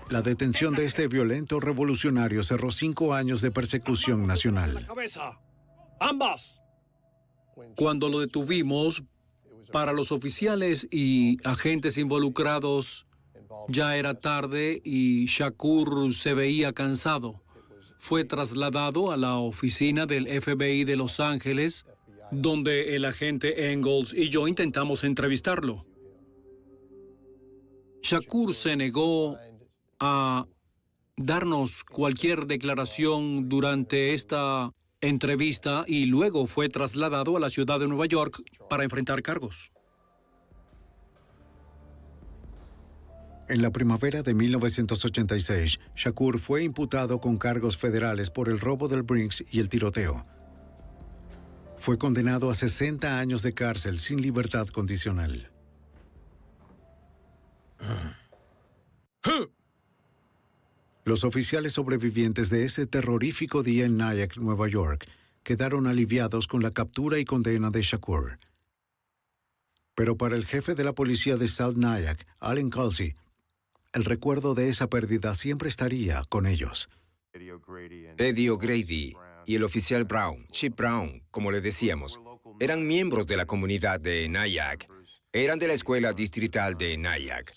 La detención de este violento revolucionario cerró 5 años de persecución nacional. ¡Ambas! Cuando lo detuvimos, para los oficiales y agentes involucrados, ya era tarde y Shakur se veía cansado. Fue trasladado a la oficina del FBI de Los Ángeles, donde el agente Engels y yo intentamos entrevistarlo. Shakur se negó a darnos cualquier declaración durante esta entrevista y luego fue trasladado a la ciudad de Nueva York para enfrentar cargos. En la primavera de 1986, Shakur fue imputado con cargos federales por el robo del Brinks y el tiroteo. Fue condenado a 60 años de cárcel sin libertad condicional. Los oficiales sobrevivientes de ese terrorífico día en Nyack, Nueva York, quedaron aliviados con la captura y condena de Shakur. Pero para el jefe de la policía de South Nyack, Allen Colsey, el recuerdo de esa pérdida siempre estaría con ellos. Eddie O'Grady y el oficial Brown, Chip Brown, como le decíamos, eran miembros de la comunidad de Nyack. Eran de la escuela distrital de Nyack.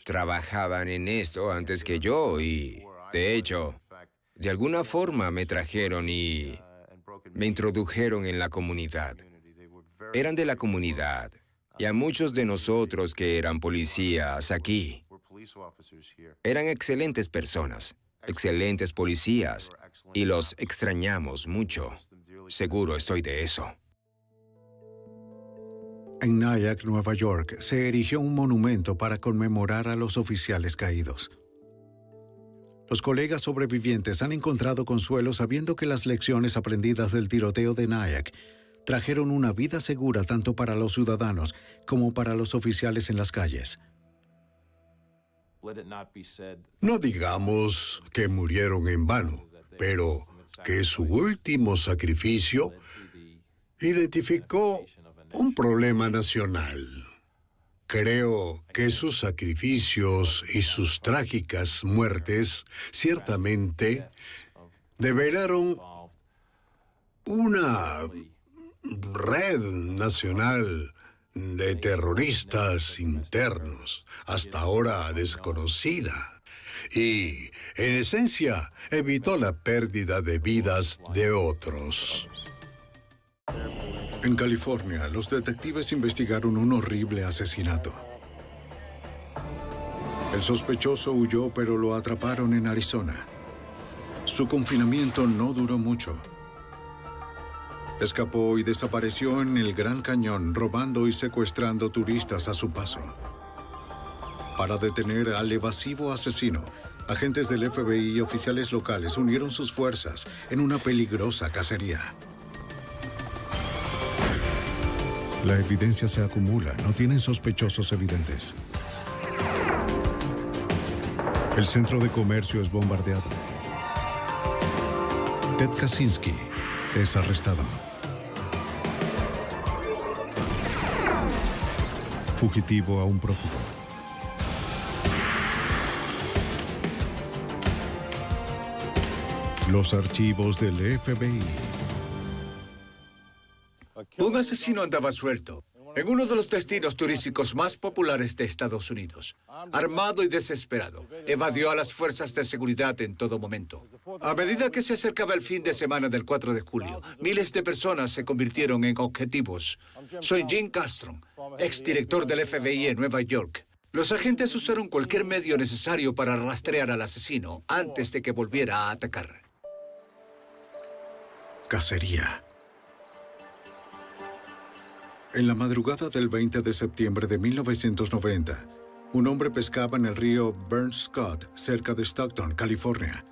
Trabajaban en esto antes que yo y, de hecho, de alguna forma me trajeron y me introdujeron en la comunidad. Eran de la comunidad y a muchos de nosotros que eran policías aquí, eran excelentes personas, excelentes policías y los extrañamos mucho. Seguro estoy de eso. En Nyack, Nueva York, se erigió un monumento para conmemorar a los oficiales caídos. Los colegas sobrevivientes han encontrado consuelo sabiendo que las lecciones aprendidas del tiroteo de Nyack trajeron una vida segura tanto para los ciudadanos como para los oficiales en las calles. No digamos que murieron en vano, pero que su último sacrificio identificó un problema nacional. Creo que sus sacrificios y sus trágicas muertes ciertamente develaron una red nacional de terroristas internos, hasta ahora desconocida, y, en esencia, evitó la pérdida de vidas de otros. En California, los detectives investigaron un horrible asesinato. El sospechoso huyó, pero lo atraparon en Arizona. Su confinamiento no duró mucho. Escapó y desapareció en el Gran Cañón, robando y secuestrando turistas a su paso. Para detener al evasivo asesino, agentes del FBI y oficiales locales unieron sus fuerzas en una peligrosa cacería. La evidencia se acumula, no tienen sospechosos evidentes. El centro de comercio es bombardeado. Ted Kaczynski es arrestado. Fugitivo a un prófugo. Los archivos del FBI. Un asesino andaba suelto en uno de los destinos turísticos más populares de Estados Unidos. Armado y desesperado, evadió a las fuerzas de seguridad en todo momento. A medida que se acercaba el fin de semana del 4 de julio, miles de personas se convirtieron en objetivos. Soy Jim Castron, exdirector del FBI en Nueva York. Los agentes usaron cualquier medio necesario para rastrear al asesino antes de que volviera a atacar. Cacería. En la madrugada del 20 de septiembre de 1990, un hombre pescaba en el río Burns Scott, cerca de Stockton, California.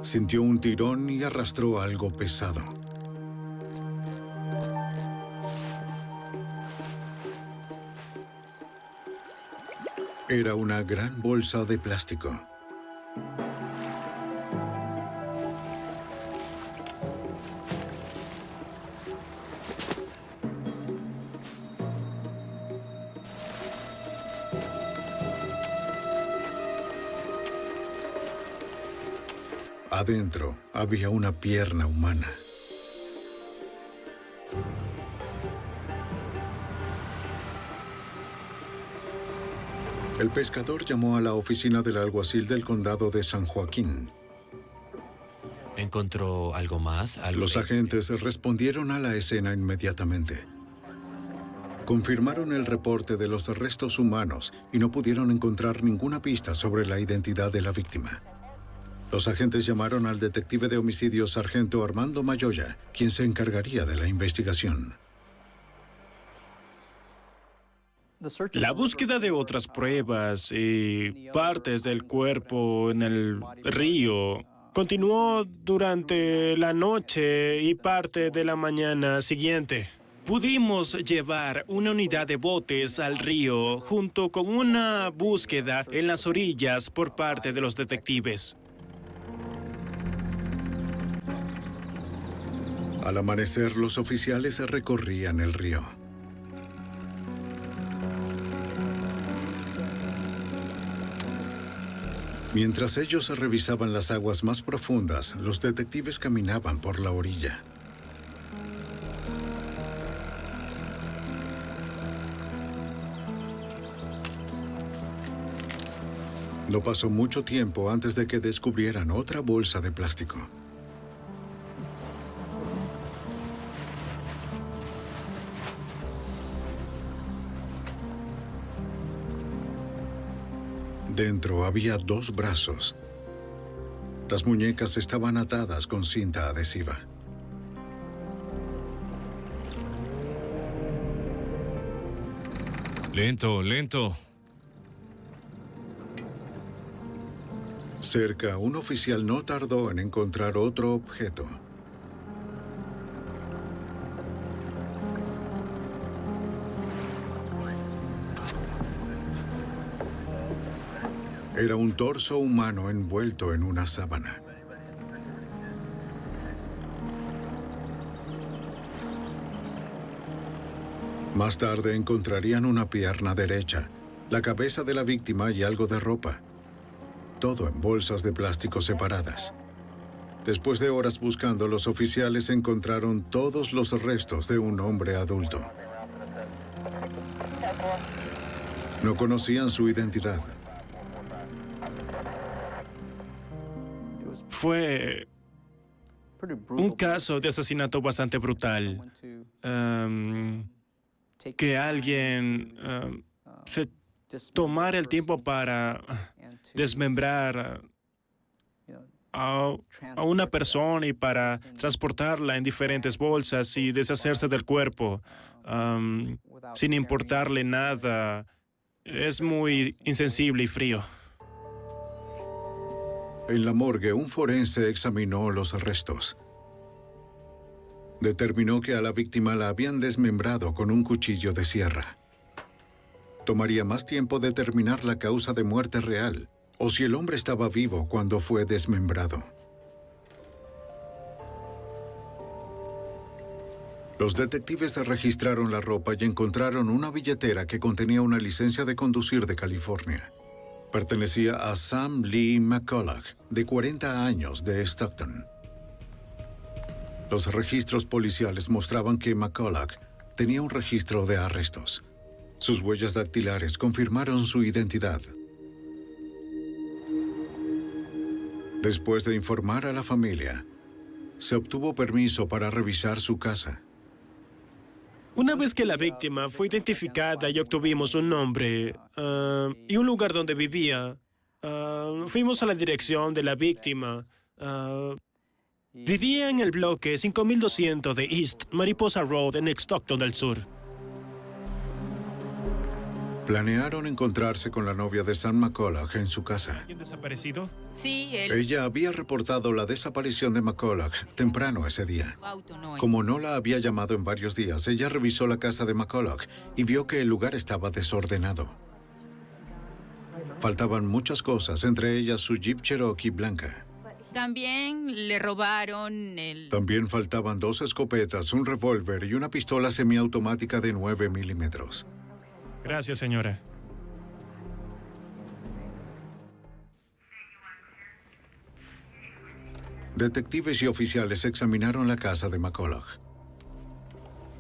Sintió un tirón y arrastró algo pesado. Era una gran bolsa de plástico. Adentro había una pierna humana. El pescador llamó a la oficina del alguacil del condado de San Joaquín. ¿Encontró algo más? Los agentes respondieron a la escena inmediatamente. Confirmaron el reporte de los restos humanos y no pudieron encontrar ninguna pista sobre la identidad de la víctima. Los agentes llamaron al detective de homicidios sargento Armando Mayoya, quien se encargaría de la investigación. La búsqueda de otras pruebas y partes del cuerpo en el río continuó durante la noche y parte de la mañana siguiente. Pudimos llevar una unidad de botes al río junto con una búsqueda en las orillas por parte de los detectives. Al amanecer, los oficiales recorrían el río. Mientras ellos revisaban las aguas más profundas, los detectives caminaban por la orilla. No pasó mucho tiempo antes de que descubrieran otra bolsa de plástico. Dentro había 2 brazos. Las muñecas estaban atadas con cinta adhesiva. Lento, lento. Cerca, un oficial no tardó en encontrar otro objeto. Era un torso humano envuelto en una sábana. Más tarde encontrarían una pierna derecha, la cabeza de la víctima y algo de ropa. Todo en bolsas de plástico separadas. Después de horas buscando, los oficiales encontraron todos los restos de un hombre adulto. No conocían su identidad. Fue un caso de asesinato bastante brutal. Que alguien se tomara el tiempo para desmembrar a una persona y para transportarla en diferentes bolsas y deshacerse del cuerpo sin importarle nada, es muy insensible y frío. En la morgue, un forense examinó los restos. Determinó que a la víctima la habían desmembrado con un cuchillo de sierra. Tomaría más tiempo determinar la causa de muerte real, o si el hombre estaba vivo cuando fue desmembrado. Los detectives registraron la ropa y encontraron una billetera que contenía una licencia de conducir de California. Pertenecía a Sam Lee McCulloch, de 40 años, de Stockton. Los registros policiales mostraban que McCulloch tenía un registro de arrestos. Sus huellas dactilares confirmaron su identidad. Después de informar a la familia, se obtuvo permiso para revisar su casa. Una vez que la víctima fue identificada y obtuvimos un nombre y un lugar donde vivía, fuimos a la dirección de la víctima. Vivía en el bloque 5200 de East Mariposa Road en Stockton del Sur. Planearon encontrarse con la novia de Sam McCulloch en su casa. ¿Quién desaparecido? Sí, él. Ella había reportado la desaparición de McCulloch temprano ese día. Como no la había llamado en varios días, ella revisó la casa de McCulloch y vio que el lugar estaba desordenado. Faltaban muchas cosas, entre ellas su Jeep Cherokee blanca. También le robaron el... También faltaban 2 escopetas, un revólver y una pistola semiautomática de 9 milímetros. Gracias, señora. Detectives y oficiales examinaron la casa de McCulloch.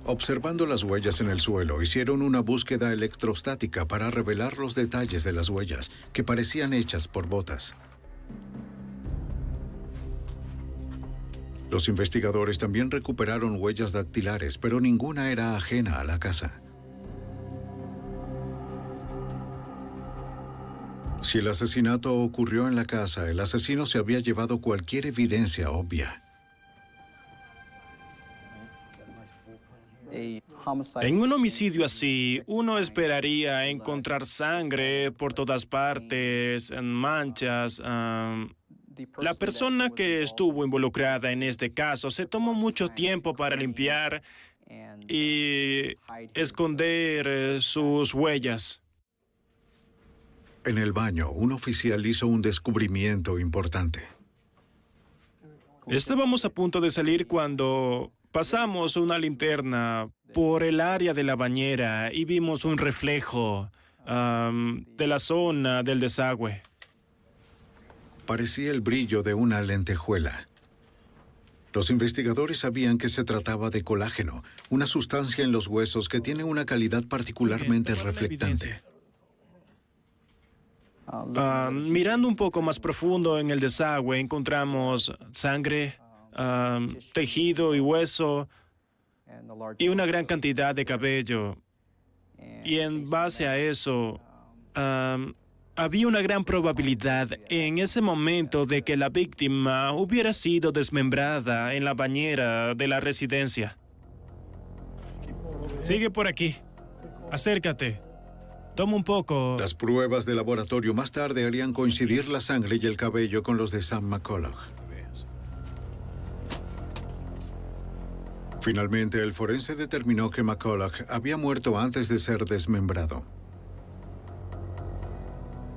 Observando las huellas en el suelo, hicieron una búsqueda electrostática para revelar los detalles de las huellas, que parecían hechas por botas. Los investigadores también recuperaron huellas dactilares, pero ninguna era ajena a la casa. Si el asesinato ocurrió en la casa, el asesino se había llevado cualquier evidencia obvia. En un homicidio así, uno esperaría encontrar sangre por todas partes, manchas. La persona que estuvo involucrada en este caso se tomó mucho tiempo para limpiar y esconder sus huellas. En el baño, un oficial hizo un descubrimiento importante. Estábamos a punto de salir cuando pasamos una linterna por el área de la bañera y vimos un reflejo de la zona del desagüe. Parecía el brillo de una lentejuela. Los investigadores sabían que se trataba de colágeno, una sustancia en los huesos que tiene una calidad particularmente reflectante. Mirando un poco más profundo en el desagüe, encontramos sangre, tejido y hueso y una gran cantidad de cabello. Y en base a eso, había una gran probabilidad en ese momento de que la víctima hubiera sido desmembrada en la bañera de la residencia. Sigue por aquí. Acércate. Toma un poco. Las pruebas de laboratorio más tarde harían coincidir la sangre y el cabello con los de Sam McCulloch. Finalmente, el forense determinó que McCulloch había muerto antes de ser desmembrado.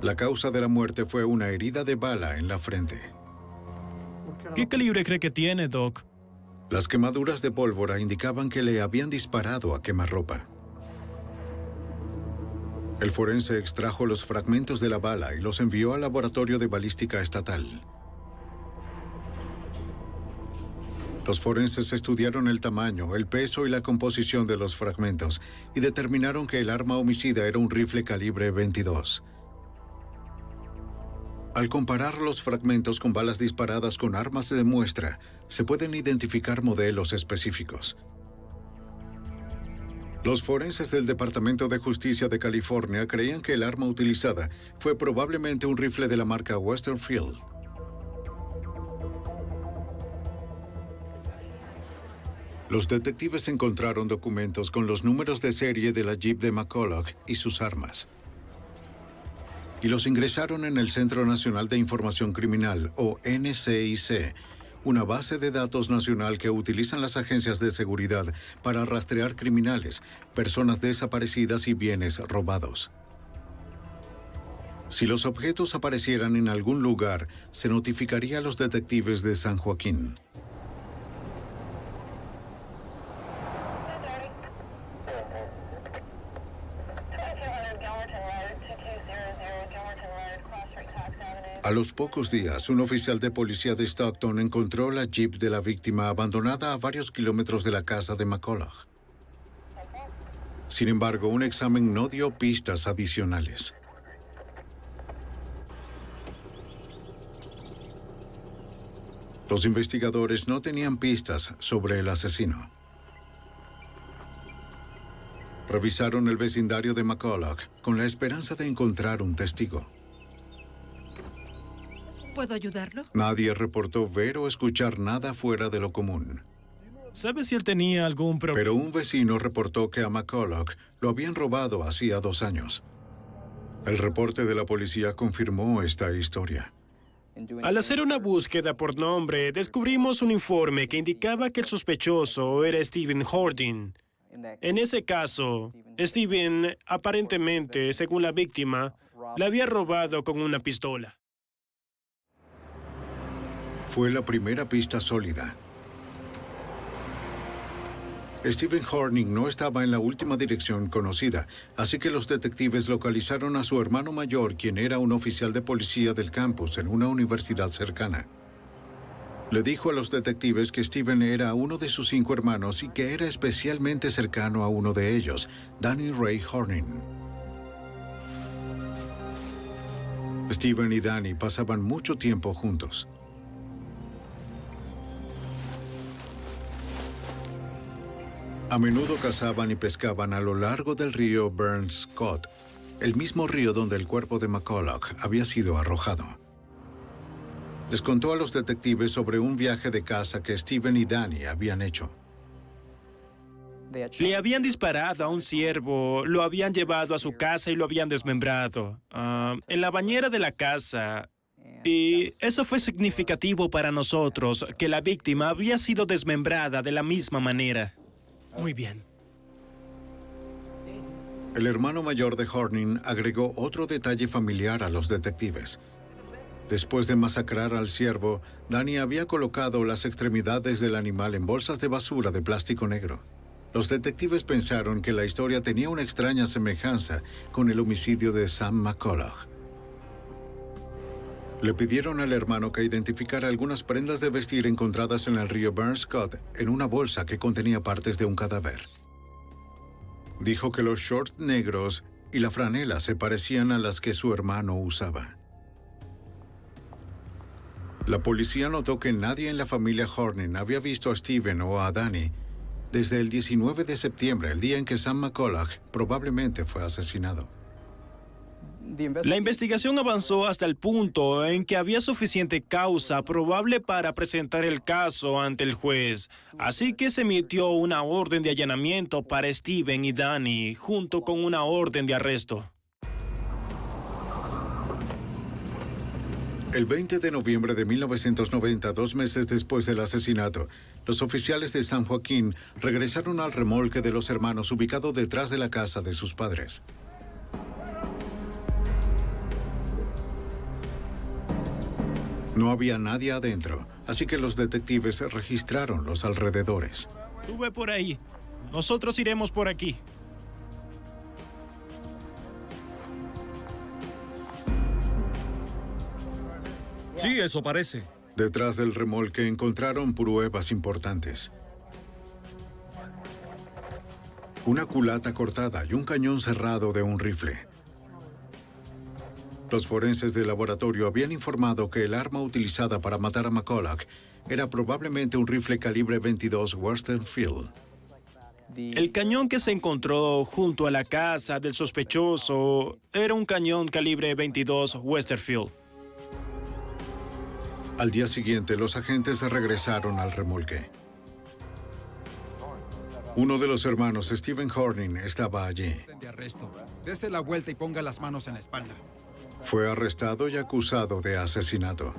La causa de la muerte fue una herida de bala en la frente. ¿Qué calibre cree que tiene, Doc? Las quemaduras de pólvora indicaban que le habían disparado a quemarropa. El forense extrajo los fragmentos de la bala y los envió al laboratorio de balística estatal. Los forenses estudiaron el tamaño, el peso y la composición de los fragmentos y determinaron que el arma homicida era un rifle calibre 22. Al comparar los fragmentos con balas disparadas con armas de muestra, se pueden identificar modelos específicos. Los forenses del Departamento de Justicia de California creían que el arma utilizada fue probablemente un rifle de la marca Westerfield. Los detectives encontraron documentos con los números de serie de la Jeep de McCulloch y sus armas, y los ingresaron en el Centro Nacional de Información Criminal, o NCIC, una base de datos nacional que utilizan las agencias de seguridad para rastrear criminales, personas desaparecidas y bienes robados. Si los objetos aparecieran en algún lugar, se notificaría a los detectives de San Joaquín. A los pocos días, un oficial de policía de Stockton encontró la Jeep de la víctima abandonada a varios kilómetros de la casa de McCulloch. Sin embargo, un examen no dio pistas adicionales. Los investigadores no tenían pistas sobre el asesino. Revisaron el vecindario de McCulloch con la esperanza de encontrar un testigo. ¿Puedo ayudarlo? Nadie reportó ver o escuchar nada fuera de lo común. ¿Sabes si él tenía algún problema? Pero un vecino reportó que a McCulloch lo habían robado hacía 2 años. El reporte de la policía confirmó esta historia. Al hacer una búsqueda por nombre, descubrimos un informe que indicaba que el sospechoso era Stephen Harding. En ese caso, Stephen, aparentemente, según la víctima, la había robado con una pistola. Fue la primera pista sólida. Stephen Harding no estaba en la última dirección conocida, así que los detectives localizaron a su hermano mayor, quien era un oficial de policía del campus en una universidad cercana. Le dijo a los detectives que Stephen era uno de sus 5 hermanos y que era especialmente cercano a uno de ellos, Danny Ray Harding. Stephen y Danny pasaban mucho tiempo juntos. A menudo cazaban y pescaban a lo largo del río Burns Scott, el mismo río donde el cuerpo de McCulloch había sido arrojado. Les contó a los detectives sobre un viaje de caza que Stephen y Danny habían hecho. Le habían disparado a un ciervo, lo habían llevado a su casa y lo habían desmembrado en la bañera de la casa. Y eso fue significativo para nosotros, que la víctima había sido desmembrada de la misma manera. Muy bien. El hermano mayor de Harding agregó otro detalle familiar a los detectives. Después de masacrar al ciervo, Danny había colocado las extremidades del animal en bolsas de basura de plástico negro. Los detectives pensaron que la historia tenía una extraña semejanza con el homicidio de Sam McCulloch. Le pidieron al hermano que identificara algunas prendas de vestir encontradas en el río Burns Scott en una bolsa que contenía partes de un cadáver. Dijo que los shorts negros y la franela se parecían a las que su hermano usaba. La policía notó que nadie en la familia Harding había visto a Stephen o a Danny desde el 19 de septiembre, el día en que Sam McCulloch probablemente fue asesinado. La investigación avanzó hasta el punto en que había suficiente causa probable para presentar el caso ante el juez, así que se emitió una orden de allanamiento para Stephen y Danny, junto con una orden de arresto. El 20 de noviembre de 1990, 2 meses después del asesinato, los oficiales de San Joaquín regresaron al remolque de los hermanos ubicado detrás de la casa de sus padres. No había nadie adentro, así que los detectives registraron los alrededores. Tú ve por ahí. Nosotros iremos por aquí. Sí, eso parece. Detrás del remolque encontraron pruebas importantes. Una culata cortada y un cañón cerrado de un rifle. Los forenses del laboratorio habían informado que el arma utilizada para matar a McCulloch era probablemente un rifle calibre 22 Westerfield. El cañón que se encontró junto a la casa del sospechoso era un cañón calibre 22 Westerfield. Al día siguiente, los agentes regresaron al remolque. Uno de los hermanos, Stephen Horning, estaba allí. De arresto. Dese la vuelta y ponga las manos en la espalda. Fue arrestado y acusado de asesinato.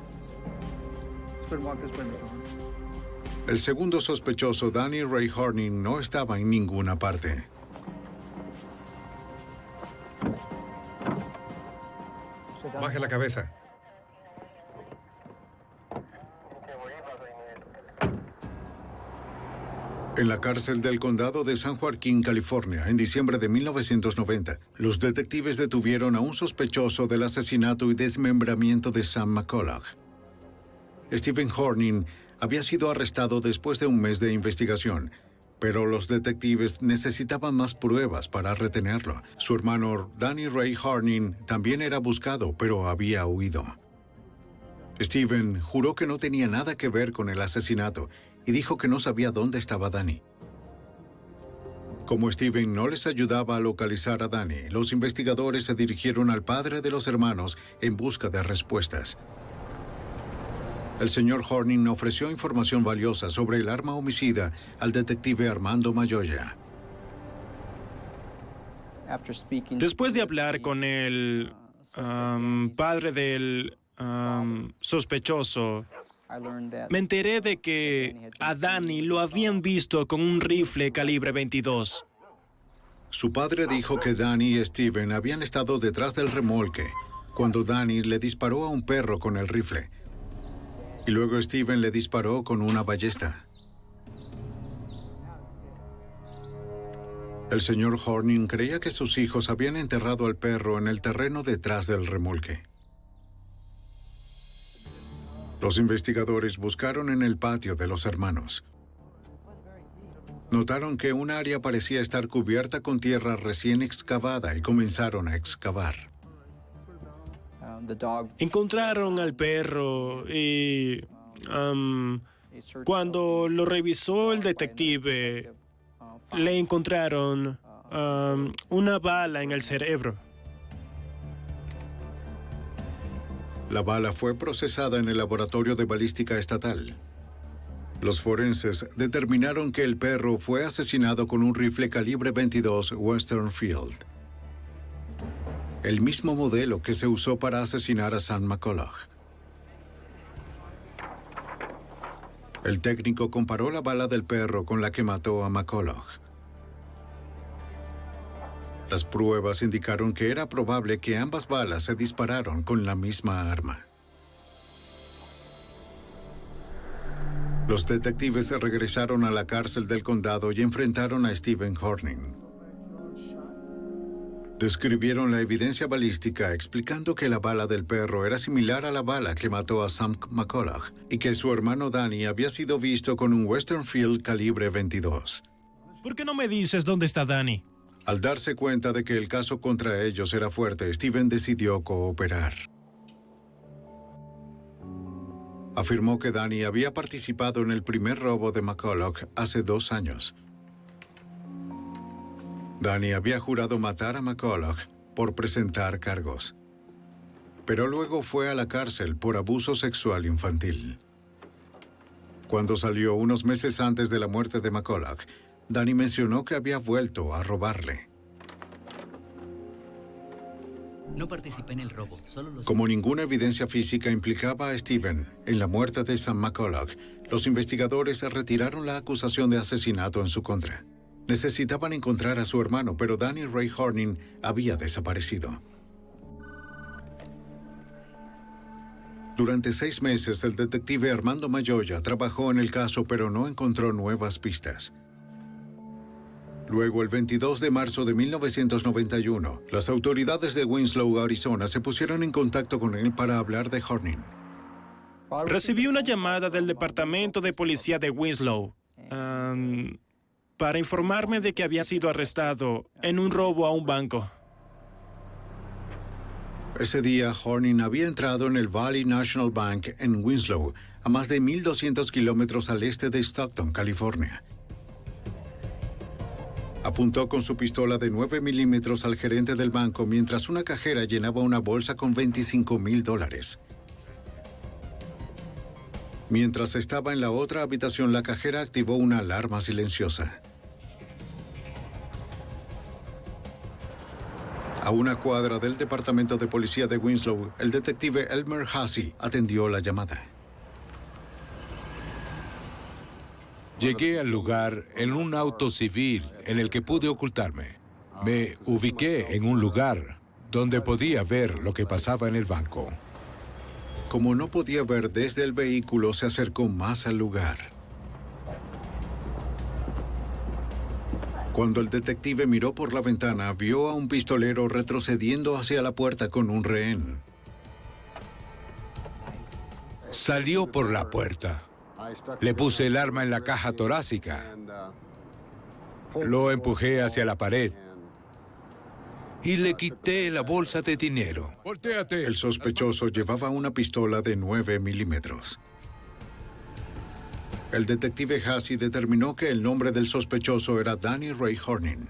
El segundo sospechoso, Danny Ray Horning, no estaba en ninguna parte. Baje la cabeza. En la cárcel del condado de San Joaquín, California, en diciembre de 1990, los detectives detuvieron a un sospechoso del asesinato y desmembramiento de Sam McCulloch. Stephen Horning había sido arrestado después de un mes de investigación, pero los detectives necesitaban más pruebas para retenerlo. Su hermano Danny Ray Horning también era buscado, pero había huido. Stephen juró que no tenía nada que ver con el asesinato y dijo que no sabía dónde estaba Danny. Como Stephen no les ayudaba a localizar a Danny, los investigadores se dirigieron al padre de los hermanos en busca de respuestas. El señor Horning ofreció información valiosa sobre el arma homicida al detective Armando Mayoya. Después de hablar con el padre del sospechoso, me enteré de que a Danny lo habían visto con un rifle calibre 22. Su padre dijo que Danny y Stephen habían estado detrás del remolque cuando Danny le disparó a un perro con el rifle. Y luego Stephen le disparó con una ballesta. El señor Horning creía que sus hijos habían enterrado al perro en el terreno detrás del remolque. Los investigadores buscaron en el patio de los hermanos. Notaron que un área parecía estar cubierta con tierra recién excavada y comenzaron a excavar. Encontraron al perro y cuando lo revisó el detective, le encontraron una bala en el cerebro. La bala fue procesada en el laboratorio de balística estatal. Los forenses determinaron que el perro fue asesinado con un rifle calibre 22 Westerfield, el mismo modelo que se usó para asesinar a Sam McCulloch. El técnico comparó la bala del perro con la que mató a McCulloch. Las pruebas indicaron que era probable que ambas balas se dispararon con la misma arma. Los detectives regresaron a la cárcel del condado y enfrentaron a Stephen Horning. Describieron la evidencia balística explicando que la bala del perro era similar a la bala que mató a Sam McCulloch y que su hermano Danny había sido visto con un Westerfield calibre 22. ¿Por qué no me dices dónde está Danny? Al darse cuenta de que el caso contra ellos era fuerte, Stephen decidió cooperar. Afirmó que Danny había participado en el primer robo de McCulloch hace 2 años. Danny había jurado matar a McCulloch por presentar cargos, pero luego fue a la cárcel por abuso sexual infantil. Cuando salió unos meses antes de la muerte de McCulloch, Danny mencionó que había vuelto a robarle. No participé en el robo, solo los... Como ninguna evidencia física implicaba a Stephen en la muerte de Sam McCulloch, los investigadores retiraron la acusación de asesinato en su contra. Necesitaban encontrar a su hermano, pero Danny Ray Horning había desaparecido. Durante 6 meses, el detective Armando Mayoya trabajó en el caso, pero no encontró nuevas pistas. Luego, el 22 de marzo de 1991, las autoridades de Winslow, Arizona, se pusieron en contacto con él para hablar de Horning. Recibí una llamada del Departamento de Policía de Winslow para informarme de que había sido arrestado en un robo a un banco. Ese día, Horning había entrado en el Valley National Bank en Winslow, a más de 1.200 kilómetros al este de Stockton, California. Apuntó con su pistola de 9 milímetros al gerente del banco mientras una cajera llenaba una bolsa con $25,000. Mientras estaba en la otra habitación, la cajera activó una alarma silenciosa. A una cuadra del Departamento de Policía de Winslow, el detective Elmer Hassey atendió la llamada. Llegué al lugar en un auto civil en el que pude ocultarme. Me ubiqué en un lugar donde podía ver lo que pasaba en el banco. Como no podía ver desde el vehículo, se acercó más al lugar. Cuando el detective miró por la ventana, vio a un pistolero retrocediendo hacia la puerta con un rehén. Salió por la puerta. Le puse el arma en la caja torácica. Lo empujé hacia la pared. Y le quité la bolsa de dinero. ¡Voltéate! El sospechoso llevaba una pistola de 9 milímetros. El detective Hassey determinó que el nombre del sospechoso era Danny Ray Horning.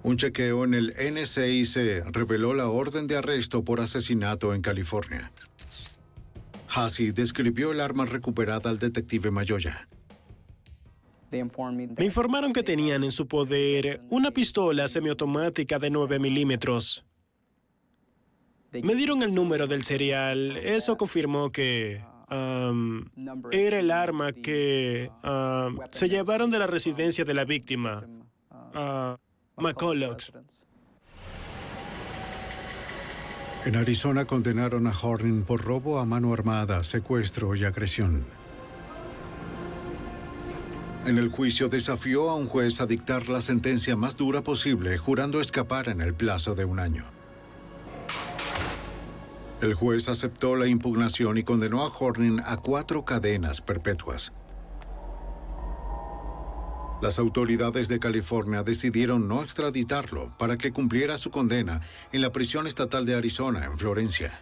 Un chequeo en el NCIC reveló la orden de arresto por asesinato en California. Hassey describió el arma recuperada al detective Mayoya. Me informaron que tenían en su poder una pistola semiautomática de 9 milímetros. Me dieron el número del serial. Eso confirmó que era el arma que se llevaron de la residencia de la víctima, McCulloch. En Arizona condenaron a Horning por robo a mano armada, secuestro y agresión. En el juicio desafió a un juez a dictar la sentencia más dura posible, jurando escapar en el plazo de 1 año. El juez aceptó la impugnación y condenó a Horning a 4 cadenas perpetuas. Las autoridades de California decidieron no extraditarlo para que cumpliera su condena en la prisión estatal de Arizona, en Florencia.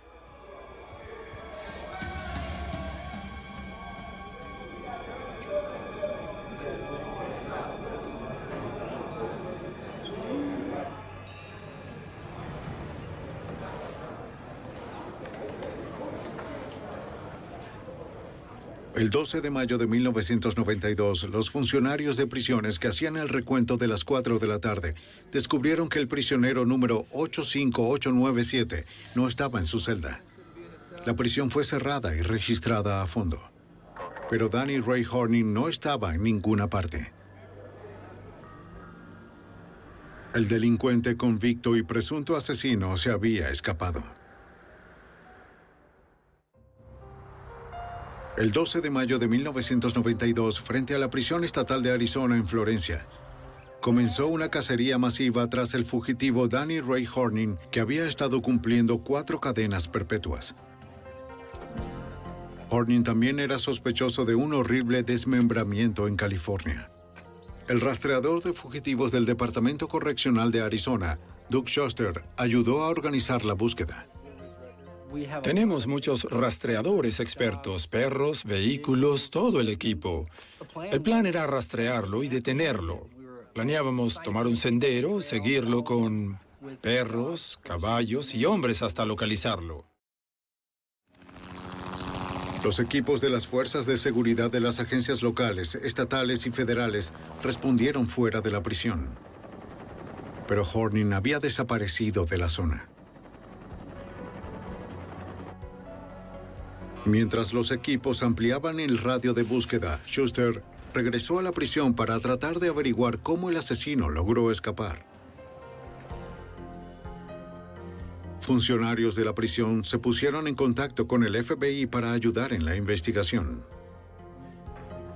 El 12 de mayo de 1992, los funcionarios de prisiones que hacían el recuento de las 4 de la tarde descubrieron que el prisionero número 85897 no estaba en su celda. La prisión fue cerrada y registrada a fondo. Pero Danny Ray Horning no estaba en ninguna parte. El delincuente convicto y presunto asesino se había escapado. El 12 de mayo de 1992, frente a la prisión estatal de Arizona en Florencia, comenzó una cacería masiva tras el fugitivo Danny Ray Horning, que había estado cumpliendo 4 cadenas perpetuas. Horning también era sospechoso de un horrible desmembramiento en California. El rastreador de fugitivos del Departamento Correccional de Arizona, Doug Shuster, ayudó a organizar la búsqueda. Tenemos muchos rastreadores expertos, perros, vehículos, todo el equipo. El plan era rastrearlo y detenerlo. Planeábamos tomar un sendero, seguirlo con perros, caballos y hombres hasta localizarlo. Los equipos de las fuerzas de seguridad de las agencias locales, estatales y federales respondieron fuera de la prisión. Pero Horning había desaparecido de la zona. Mientras los equipos ampliaban el radio de búsqueda, Shuster regresó a la prisión para tratar de averiguar cómo el asesino logró escapar. Funcionarios de la prisión se pusieron en contacto con el FBI para ayudar en la investigación.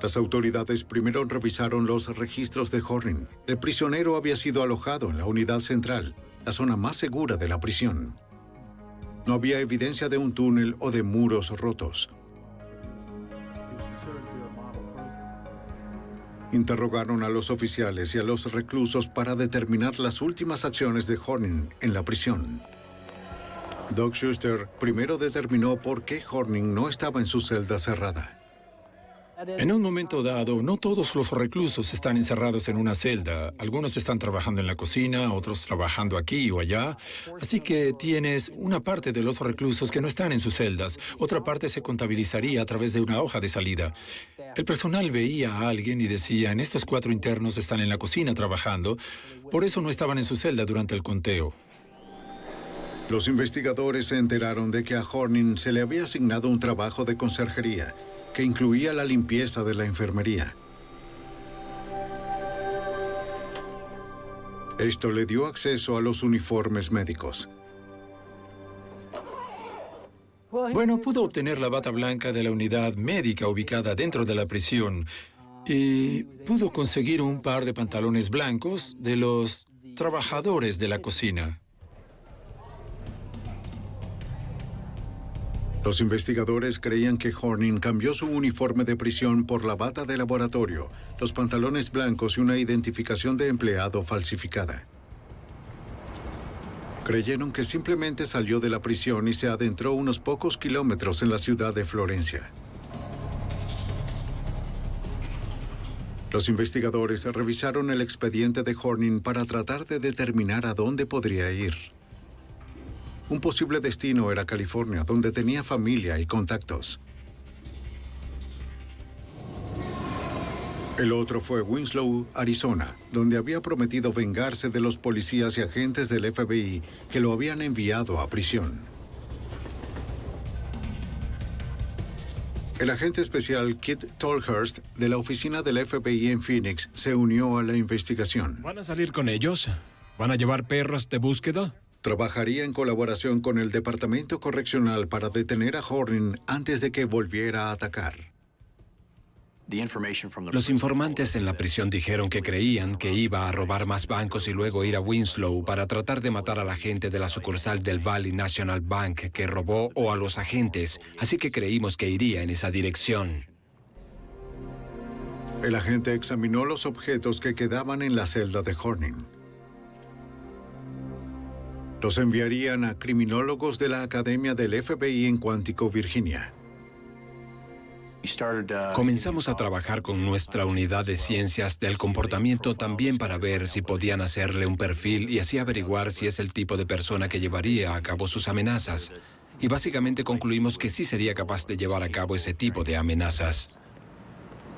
Las autoridades primero revisaron los registros de Horning. El prisionero había sido alojado en la unidad central, la zona más segura de la prisión. No había evidencia de un túnel o de muros rotos. Interrogaron a los oficiales y a los reclusos para determinar las últimas acciones de Horning en la prisión. Doug Schuster primero determinó por qué Horning no estaba en su celda cerrada. En un momento dado, no todos los reclusos están encerrados en una celda. Algunos están trabajando en la cocina, otros trabajando aquí o allá. Así que tienes una parte de los reclusos que no están en sus celdas. Otra parte se contabilizaría a través de una hoja de salida. El personal veía a alguien y decía, estos 4 internos están en la cocina trabajando, por eso no estaban en su celda durante el conteo. Los investigadores se enteraron de que a Horning se le había asignado un trabajo de conserjería, que incluía la limpieza de la enfermería. Esto le dio acceso a los uniformes médicos. Bueno, pudo obtener la bata blanca de la unidad médica ubicada dentro de la prisión y pudo conseguir un par de pantalones blancos de los trabajadores de la cocina. Los investigadores creían que Horning cambió su uniforme de prisión por la bata de laboratorio, los pantalones blancos y una identificación de empleado falsificada. Creyeron que simplemente salió de la prisión y se adentró unos pocos kilómetros en la ciudad de Florencia. Los investigadores revisaron el expediente de Horning para tratar de determinar a dónde podría ir. Un posible destino era California, donde tenía familia y contactos. El otro fue Winslow, Arizona, donde había prometido vengarse de los policías y agentes del FBI que lo habían enviado a prisión. El agente especial Kit Tolhurst, de la oficina del FBI en Phoenix, se unió a la investigación. ¿Van a salir con ellos? ¿Van a llevar perros de búsqueda? Trabajaría en colaboración con el Departamento Correccional para detener a Horning antes de que volviera a atacar. Los informantes en la prisión dijeron que creían que iba a robar más bancos y luego ir a Winslow para tratar de matar a la gente de la sucursal del Valley National Bank que robó o a los agentes, así que creímos que iría en esa dirección. El agente examinó los objetos que quedaban en la celda de Horning. Los enviarían a criminólogos de la Academia del FBI en Quantico, Virginia. Comenzamos a trabajar con nuestra unidad de ciencias del comportamiento también para ver si podían hacerle un perfil y así averiguar si es el tipo de persona que llevaría a cabo sus amenazas. Y básicamente concluimos que sí sería capaz de llevar a cabo ese tipo de amenazas.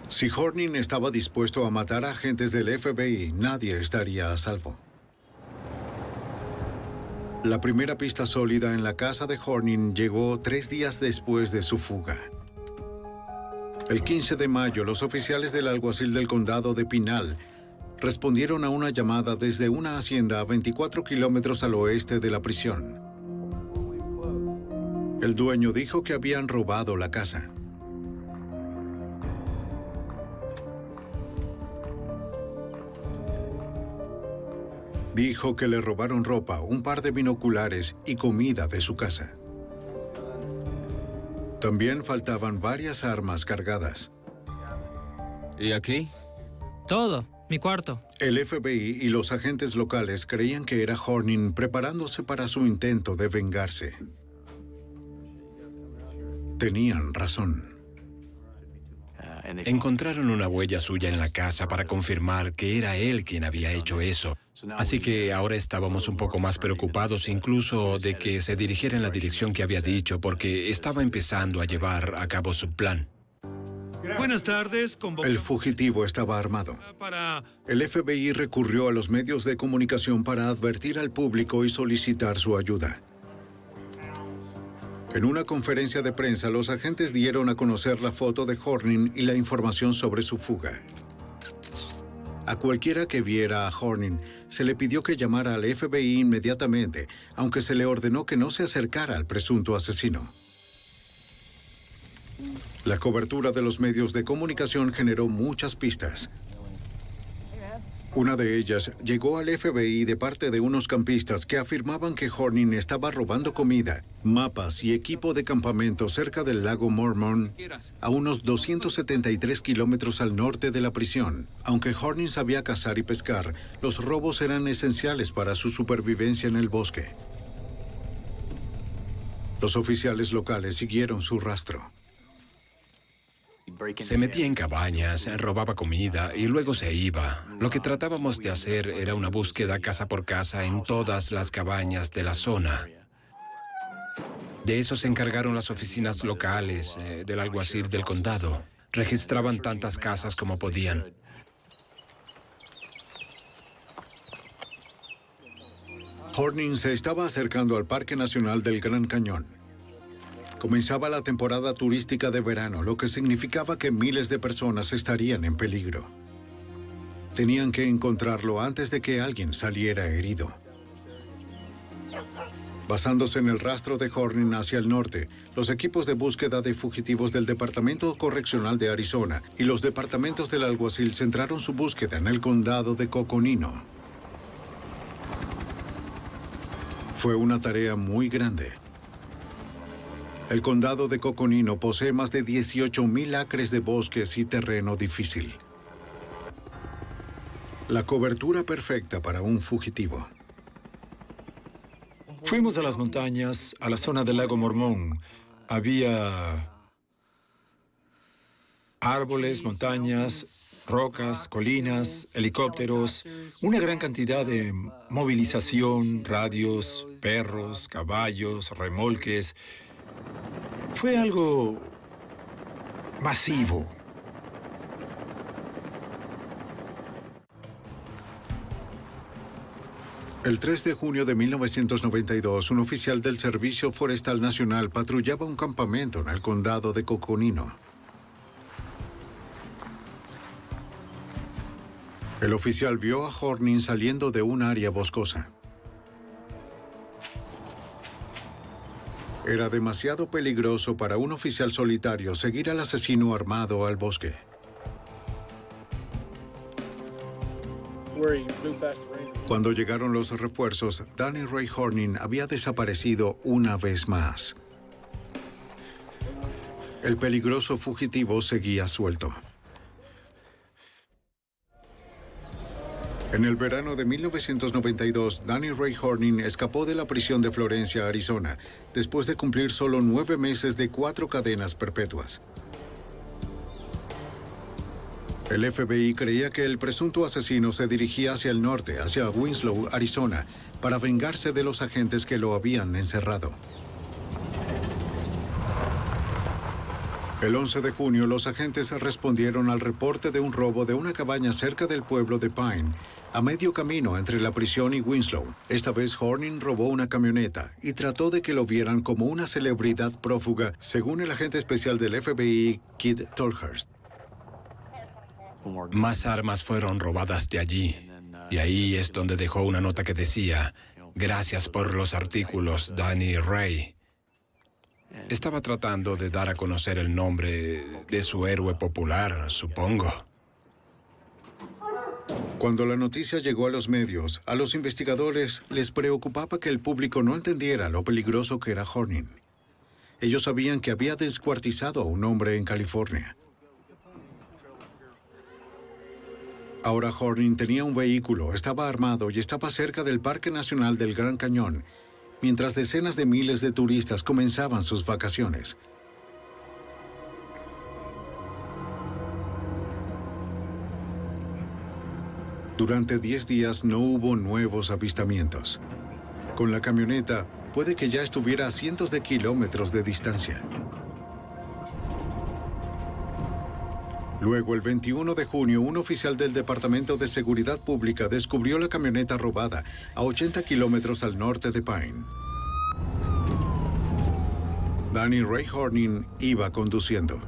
Si Horning estaba dispuesto a matar a agentes del FBI, nadie estaría a salvo. La primera pista sólida en la casa de Horning llegó 3 días después de su fuga. El 15 de mayo, los oficiales del alguacil del condado de Pinal respondieron a una llamada desde una hacienda a 24 kilómetros al oeste de la prisión. El dueño dijo que habían robado la casa. Dijo que le robaron ropa, un par de binoculares y comida de su casa. También faltaban varias armas cargadas. ¿Y aquí? Todo. Mi cuarto. El FBI y los agentes locales creían que era Horning preparándose para su intento de vengarse. Tenían razón. Encontraron una huella suya en la casa para confirmar que era él quien había hecho eso. Así que ahora estábamos un poco más preocupados incluso de que se dirigiera en la dirección que había dicho, porque estaba empezando a llevar a cabo su plan. Buenas tardes. El fugitivo estaba armado. El FBI recurrió a los medios de comunicación para advertir al público y solicitar su ayuda. En una conferencia de prensa, los agentes dieron a conocer la foto de Horning y la información sobre su fuga. A cualquiera que viera a Horning, se le pidió que llamara al FBI inmediatamente, aunque se le ordenó que no se acercara al presunto asesino. La cobertura de los medios de comunicación generó muchas pistas. Una de ellas llegó al FBI de parte de unos campistas que afirmaban que Horning estaba robando comida, mapas y equipo de campamento cerca del lago Mormon, a unos 273 kilómetros al norte de la prisión. Aunque Horning sabía cazar y pescar, los robos eran esenciales para su supervivencia en el bosque. Los oficiales locales siguieron su rastro. Se metía en cabañas, robaba comida y luego se iba. Lo que tratábamos de hacer era una búsqueda casa por casa en todas las cabañas de la zona. De eso se encargaron las oficinas locales del alguacil del condado. Registraban tantas casas como podían. Horning se estaba acercando al Parque Nacional del Gran Cañón. Comenzaba la temporada turística de verano, lo que significaba que miles de personas estarían en peligro. Tenían que encontrarlo antes de que alguien saliera herido. Basándose en el rastro de Horning hacia el norte, los equipos de búsqueda de fugitivos del Departamento Correccional de Arizona y los departamentos del alguacil centraron su búsqueda en el condado de Coconino. Fue una tarea muy grande. El condado de Coconino posee más de 18,000 acres de bosques y terreno difícil. La cobertura perfecta para un fugitivo. Fuimos a las montañas, a la zona del lago Mormón. Había árboles, montañas, rocas, colinas, helicópteros, una gran cantidad de movilización, radios, perros, caballos, remolques. Fue algo masivo. El 3 de junio de 1992, un oficial del Servicio Forestal Nacional patrullaba un campamento en el condado de Coconino. El oficial vio a Horning saliendo de un área boscosa. Era demasiado peligroso para un oficial solitario seguir al asesino armado al bosque. Cuando llegaron los refuerzos, Danny Ray Horning había desaparecido una vez más. El peligroso fugitivo seguía suelto. En el verano de 1992, Danny Ray Horning escapó de la prisión de Florencia, Arizona, después de cumplir solo 9 meses de 4 cadenas perpetuas. El FBI creía que el presunto asesino se dirigía hacia el norte, hacia Winslow, Arizona, para vengarse de los agentes que lo habían encerrado. El 11 de junio, los agentes respondieron al reporte de un robo de una cabaña cerca del pueblo de Pine, a medio camino entre la prisión y Winslow. Esta vez Horning robó una camioneta y trató de que lo vieran como una celebridad prófuga, según el agente especial del FBI, Kid Tolhurst. Más armas fueron robadas de allí, y ahí es donde dejó una nota que decía: "Gracias por los artículos, Danny Ray". Estaba tratando de dar a conocer el nombre de su héroe popular, supongo. Cuando la noticia llegó a los medios, a los investigadores les preocupaba que el público no entendiera lo peligroso que era Horning. Ellos sabían que había descuartizado a un hombre en California. Ahora Horning tenía un vehículo, estaba armado y estaba cerca del Parque Nacional del Gran Cañón, mientras decenas de miles de turistas comenzaban sus vacaciones. Durante 10 días no hubo nuevos avistamientos. Con la camioneta, puede que ya estuviera a cientos de kilómetros de distancia. Luego, el 21 de junio, un oficial del Departamento de Seguridad Pública descubrió la camioneta robada a 80 kilómetros al norte de Pine. Danny Ray Horning iba conduciendo.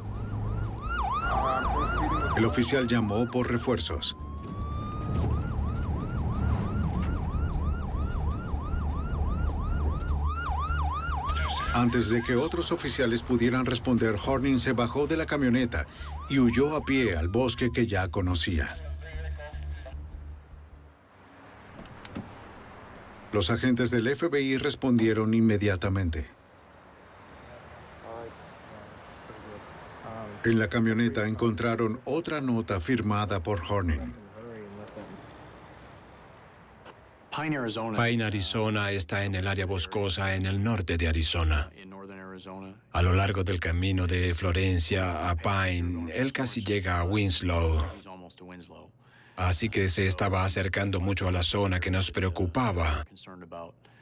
El oficial llamó por refuerzos. Antes de que otros oficiales pudieran responder, Horning se bajó de la camioneta y huyó a pie al bosque que ya conocía. Los agentes del FBI respondieron inmediatamente. En la camioneta encontraron otra nota firmada por Horning. Pine, Arizona está en el área boscosa en el norte de Arizona. A lo largo del camino de Florencia a Pine, él casi llega a Winslow. Así que se estaba acercando mucho a la zona que nos preocupaba.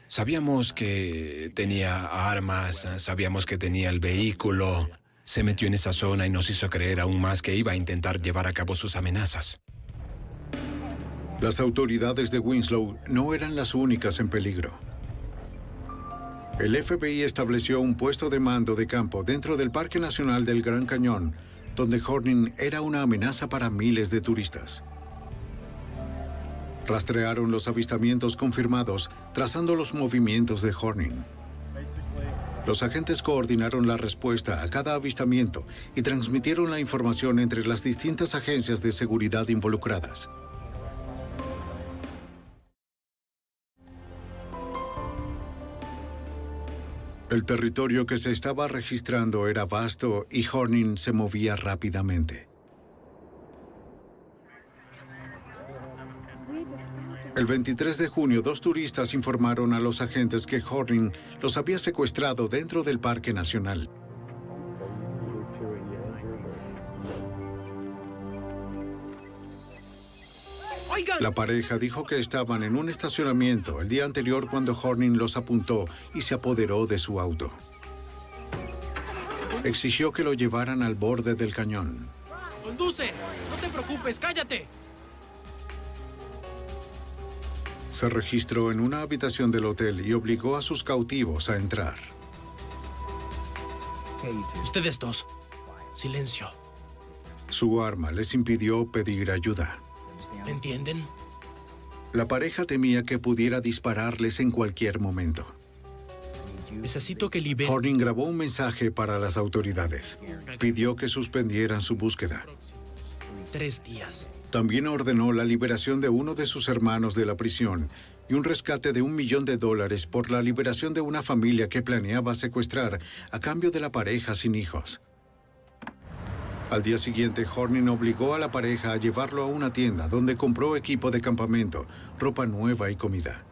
Sabíamos que tenía armas, sabíamos que tenía el vehículo. Se metió en esa zona y nos hizo creer aún más que iba a intentar llevar a cabo sus amenazas. Las autoridades de Winslow no eran las únicas en peligro. El FBI estableció un puesto de mando de campo dentro del Parque Nacional del Gran Cañón, donde Horning era una amenaza para miles de turistas. Rastrearon los avistamientos confirmados, trazando los movimientos de Horning. Los agentes coordinaron la respuesta a cada avistamiento y transmitieron la información entre las distintas agencias de seguridad involucradas. El territorio que se estaba registrando era vasto y Horning se movía rápidamente. El 23 de junio, 2 turistas informaron a los agentes que Horning los había secuestrado dentro del Parque Nacional. La pareja dijo que estaban en un estacionamiento el día anterior cuando Horning los apuntó y se apoderó de su auto. Exigió que lo llevaran al borde del cañón. ¡Conduce! ¡No te preocupes! ¡Cállate! Se registró en una habitación del hotel y obligó a sus cautivos a entrar. Ustedes dos, silencio. Su arma les impidió pedir ayuda. ¿Me entienden? La pareja temía que pudiera dispararles en cualquier momento. Necesito que liberen. Horning grabó un mensaje para las autoridades. Pidió que suspendieran su búsqueda. 3 días. También ordenó la liberación de uno de sus hermanos de la prisión y un rescate de $1 millón por la liberación de una familia que planeaba secuestrar a cambio de la pareja sin hijos. Al día siguiente, Horning obligó a la pareja a llevarlo a una tienda donde compró equipo de campamento, ropa nueva y comida.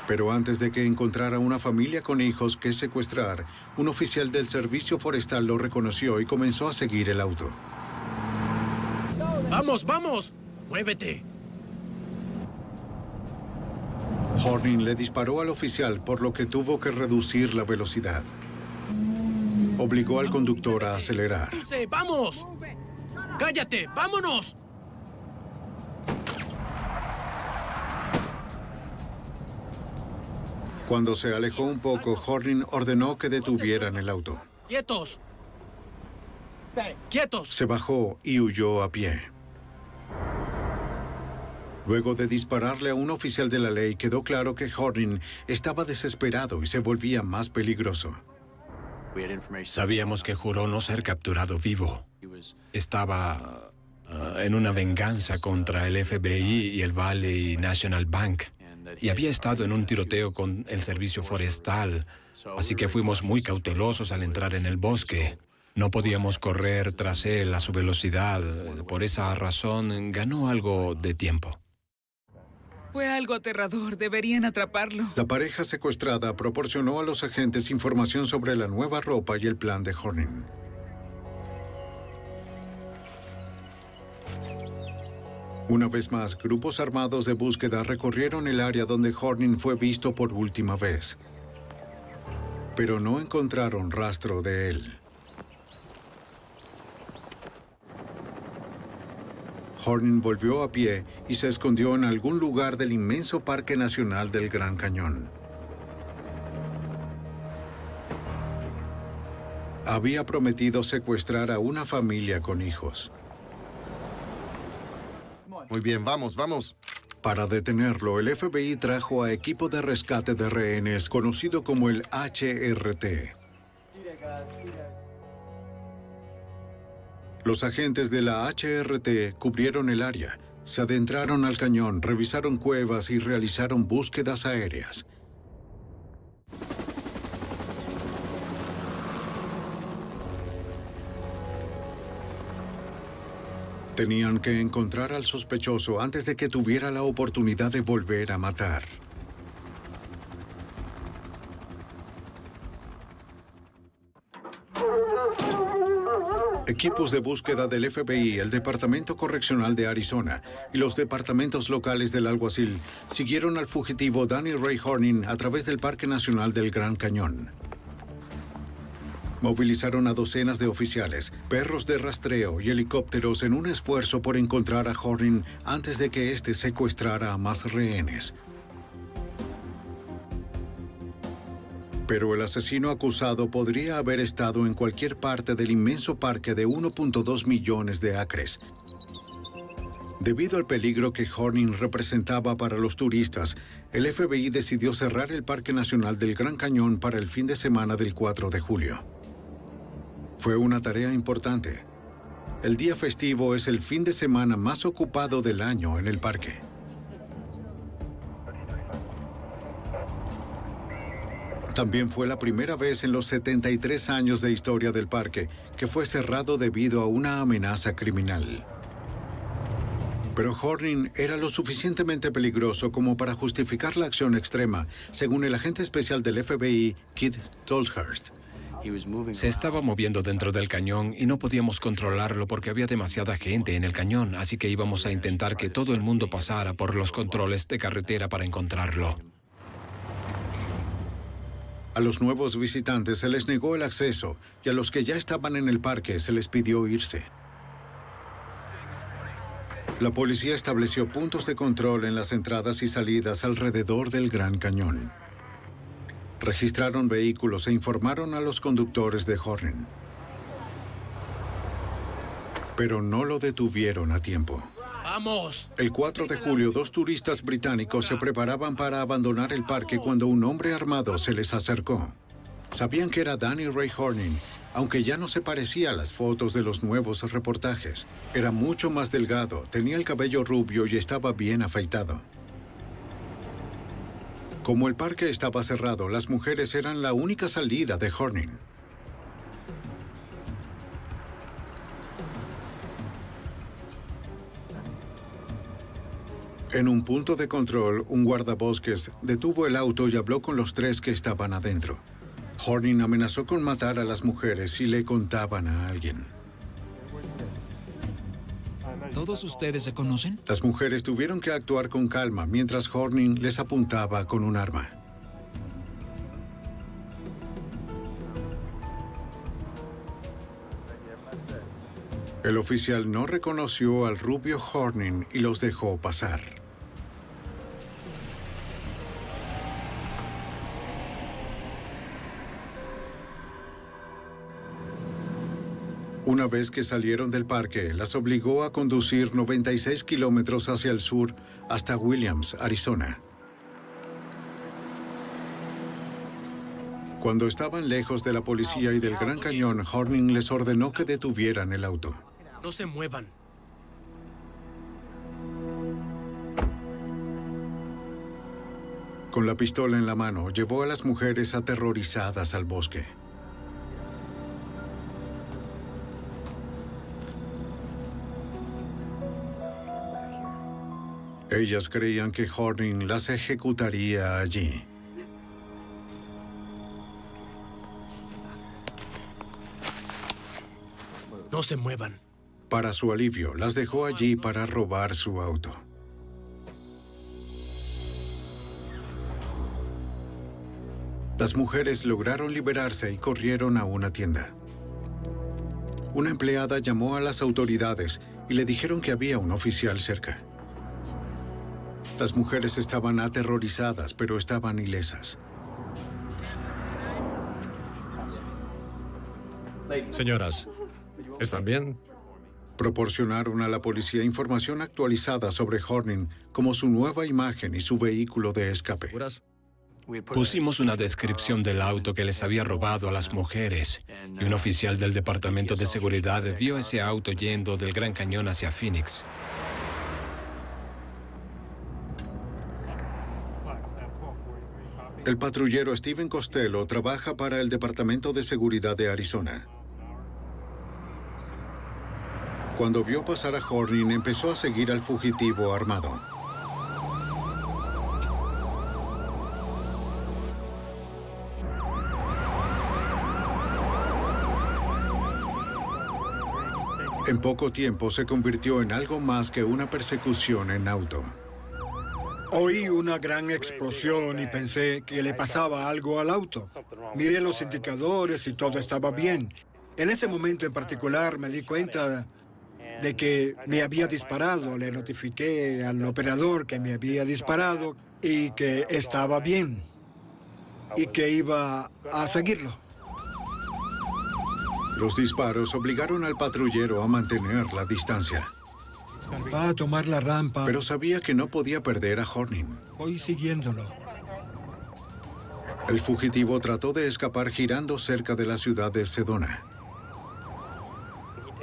Pero antes de que encontrara una familia con hijos que secuestrar, un oficial del servicio forestal lo reconoció y comenzó a seguir el auto. ¡Vamos, vamos! ¡Muévete! Horning le disparó al oficial, por lo que tuvo que reducir la velocidad. Obligó al conductor a acelerar. ¡Vamos! ¡Cállate! ¡Vámonos! Cuando se alejó un poco, Horning ordenó que detuvieran el auto. ¡Quietos! ¡Quietos! Se bajó y huyó a pie. Luego de dispararle a un oficial de la ley, quedó claro que Horning estaba desesperado y se volvía más peligroso. Sabíamos que juró no ser capturado vivo. Estaba en una venganza contra el FBI y el Valley National Bank. Y había estado en un tiroteo con el servicio forestal. Así que fuimos muy cautelosos al entrar en el bosque. No podíamos correr tras él a su velocidad. Por esa razón, ganó algo de tiempo. Fue algo aterrador. Deberían atraparlo. La pareja secuestrada proporcionó a los agentes información sobre la nueva ropa y el plan de Horning. Una vez más, grupos armados de búsqueda recorrieron el área donde Horning fue visto por última vez. Pero no encontraron rastro de él. Horning volvió a pie y se escondió en algún lugar del inmenso Parque Nacional del Gran Cañón. Había prometido secuestrar a una familia con hijos. Muy bien, vamos, vamos. Para detenerlo, el FBI trajo a equipo de rescate de rehenes conocido como el HRT. Los agentes de la HRT cubrieron el área, Se adentraron al cañón, revisaron cuevas y realizaron búsquedas aéreas. Tenían que encontrar al sospechoso antes de que tuviera la oportunidad de volver a matar. Equipos de búsqueda del FBI, el Departamento Correccional de Arizona y los departamentos locales del alguacil siguieron al fugitivo Danny Ray Horning a través del Parque Nacional del Gran Cañón. Movilizaron a docenas de oficiales, perros de rastreo y helicópteros en un esfuerzo por encontrar a Horning antes de que éste secuestrara a más rehenes. Pero el asesino acusado podría haber estado en cualquier parte del inmenso parque de 1.2 millones de acres. Debido al peligro que Horning representaba para los turistas, el FBI decidió cerrar el Parque Nacional del Gran Cañón para el fin de semana del 4 de julio. Fue una tarea importante. El día festivo es el fin de semana más ocupado del año en el parque. También fue la primera vez en los 73 años de historia del parque que fue cerrado debido a una amenaza criminal. Pero Horning era lo suficientemente peligroso como para justificar la acción extrema, según el agente especial del FBI, Kit Tolhurst. Se estaba moviendo dentro del cañón y no podíamos controlarlo porque había demasiada gente en el cañón, así que íbamos a intentar que todo el mundo pasara por los controles de carretera para encontrarlo. A los nuevos visitantes se les negó el acceso y a los que ya estaban en el parque se les pidió irse. La policía estableció puntos de control en las entradas y salidas alrededor del Gran Cañón. Registraron vehículos e informaron a los conductores de Horning. Pero no lo detuvieron a tiempo. ¡Vamos! El 4 de julio, 2 turistas británicos se preparaban para abandonar el parque cuando un hombre armado se les acercó. Sabían que era Danny Ray Horning, aunque ya no se parecía a las fotos de los nuevos reportajes. Era mucho más delgado, tenía el cabello rubio y estaba bien afeitado. Como el parque estaba cerrado, las mujeres eran la única salida de Horning. En un punto de control, un guardabosques detuvo el auto y habló con los 3 que estaban adentro. Horning amenazó con matar a las mujeres si le contaban a alguien. ¿Todos ustedes se conocen? Las mujeres tuvieron que actuar con calma mientras Horning les apuntaba con un arma. El oficial no reconoció al rubio Horning y los dejó pasar. Una vez que salieron del parque, las obligó a conducir 96 kilómetros hacia el sur hasta Williams, Arizona. Cuando estaban lejos de la policía y del Gran Cañón, Horning les ordenó que detuvieran el auto. No se muevan. Con la pistola en la mano, llevó a las mujeres aterrorizadas al bosque. Ellas creían que Horning las ejecutaría allí. No se muevan. Para su alivio, las dejó allí para robar su auto. Las mujeres lograron liberarse y corrieron a una tienda. Una empleada llamó a las autoridades y le dijeron que había un oficial cerca. Las mujeres estaban aterrorizadas, pero estaban ilesas. Señoras, ¿están bien? Proporcionaron a la policía información actualizada sobre Horning, como su nueva imagen y su vehículo de escape. Pusimos una descripción del auto que les había robado a las mujeres, y un oficial del Departamento de Seguridad vio ese auto yendo del Gran Cañón hacia Phoenix. El patrullero Steven Costello trabaja para el Departamento de Seguridad de Arizona. Cuando vio pasar a Horning, empezó a seguir al fugitivo armado. En poco tiempo se convirtió en algo más que una persecución en auto. Oí una gran explosión y pensé que le pasaba algo al auto. Miré los indicadores y todo estaba bien. En ese momento en particular me di cuenta de que me había disparado. Le notifiqué al operador que me había disparado y que estaba bien y que iba a seguirlo. Los disparos obligaron al patrullero a mantener la distancia. Va a tomar la rampa. Pero sabía que no podía perder a Horning. Voy siguiéndolo. El fugitivo trató de escapar girando cerca de la ciudad de Sedona.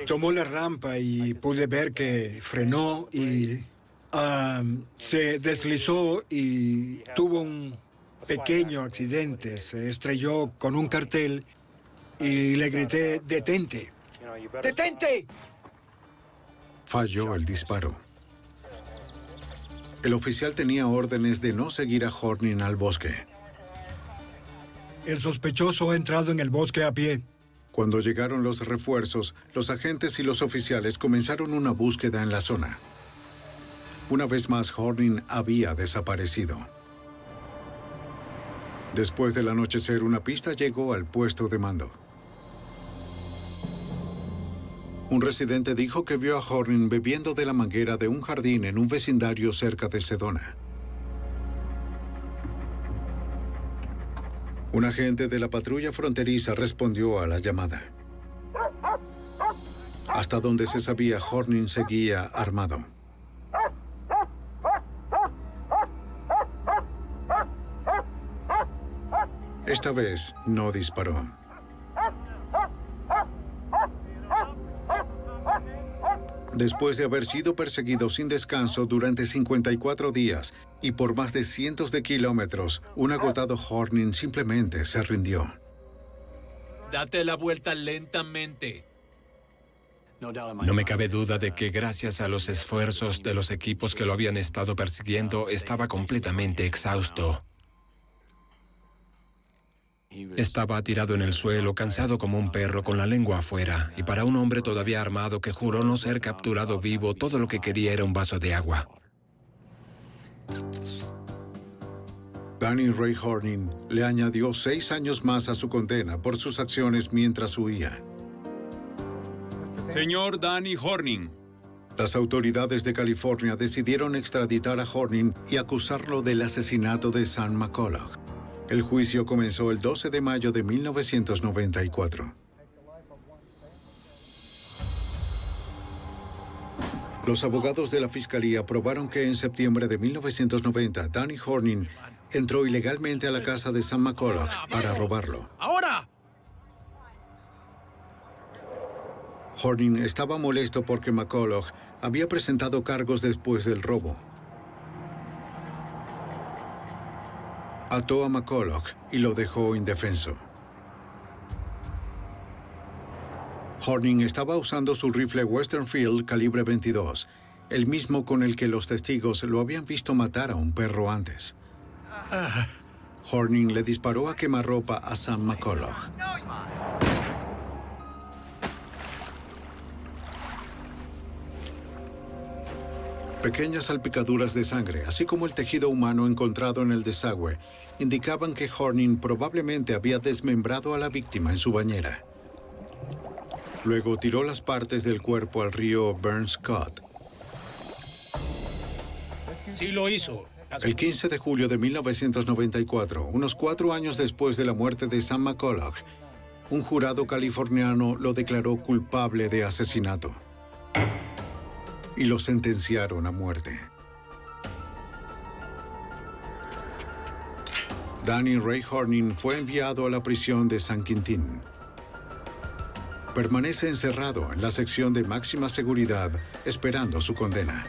Tomó la rampa y pude ver que frenó y se deslizó y tuvo un pequeño accidente. Se estrelló con un cartel y le grité, ¡detente! ¡Detente! Falló el disparo. El oficial tenía órdenes de no seguir a Horning al bosque. El sospechoso ha entrado en el bosque a pie. Cuando llegaron los refuerzos, los agentes y los oficiales comenzaron una búsqueda en la zona. Una vez más, Horning había desaparecido. Después del anochecer, una pista llegó al puesto de mando. Un residente dijo que vio a Horning bebiendo de la manguera de un jardín en un vecindario cerca de Sedona. Un agente de la patrulla fronteriza respondió a la llamada. Hasta donde se sabía, Horning seguía armado. Esta vez no disparó. Después de haber sido perseguido sin descanso durante 54 días y por más de cientos de kilómetros, un agotado Horning simplemente se rindió. Date la vuelta lentamente. No me cabe duda de que gracias a los esfuerzos de los equipos que lo habían estado persiguiendo, estaba completamente exhausto. Estaba tirado en el suelo, cansado como un perro, con la lengua afuera, y para un hombre todavía armado que juró no ser capturado vivo, todo lo que quería era un vaso de agua. Danny Ray Horning le añadió 6 años más a su condena por sus acciones mientras huía. Señor Danny Horning. Las autoridades de California decidieron extraditar a Horning y acusarlo del asesinato de Sam McCulloch. El juicio comenzó el 12 de mayo de 1994. Los abogados de la fiscalía probaron que en septiembre de 1990, Danny Horning entró ilegalmente a la casa de Sam McCulloch para robarlo. ¡Ahora! Horning estaba molesto porque McCulloch había presentado cargos después del robo. Ató a McCulloch y lo dejó indefenso. Horning estaba usando su rifle Western Field calibre 22, el mismo con el que los testigos lo habían visto matar a un perro antes. Horning le disparó a quemarropa a Sam McCulloch. Pequeñas salpicaduras de sangre, así como el tejido humano encontrado en el desagüe, indicaban que Horning probablemente había desmembrado a la víctima en su bañera. Luego tiró las partes del cuerpo al río Burns Cut. Sí lo hizo. El 15 de julio de 1994, unos 4 años después de la muerte de Sam McCulloch, un jurado californiano lo declaró culpable de asesinato y lo sentenciaron a muerte. Danny Ray Horning fue enviado a la prisión de San Quintín. Permanece encerrado en la sección de máxima seguridad esperando su condena.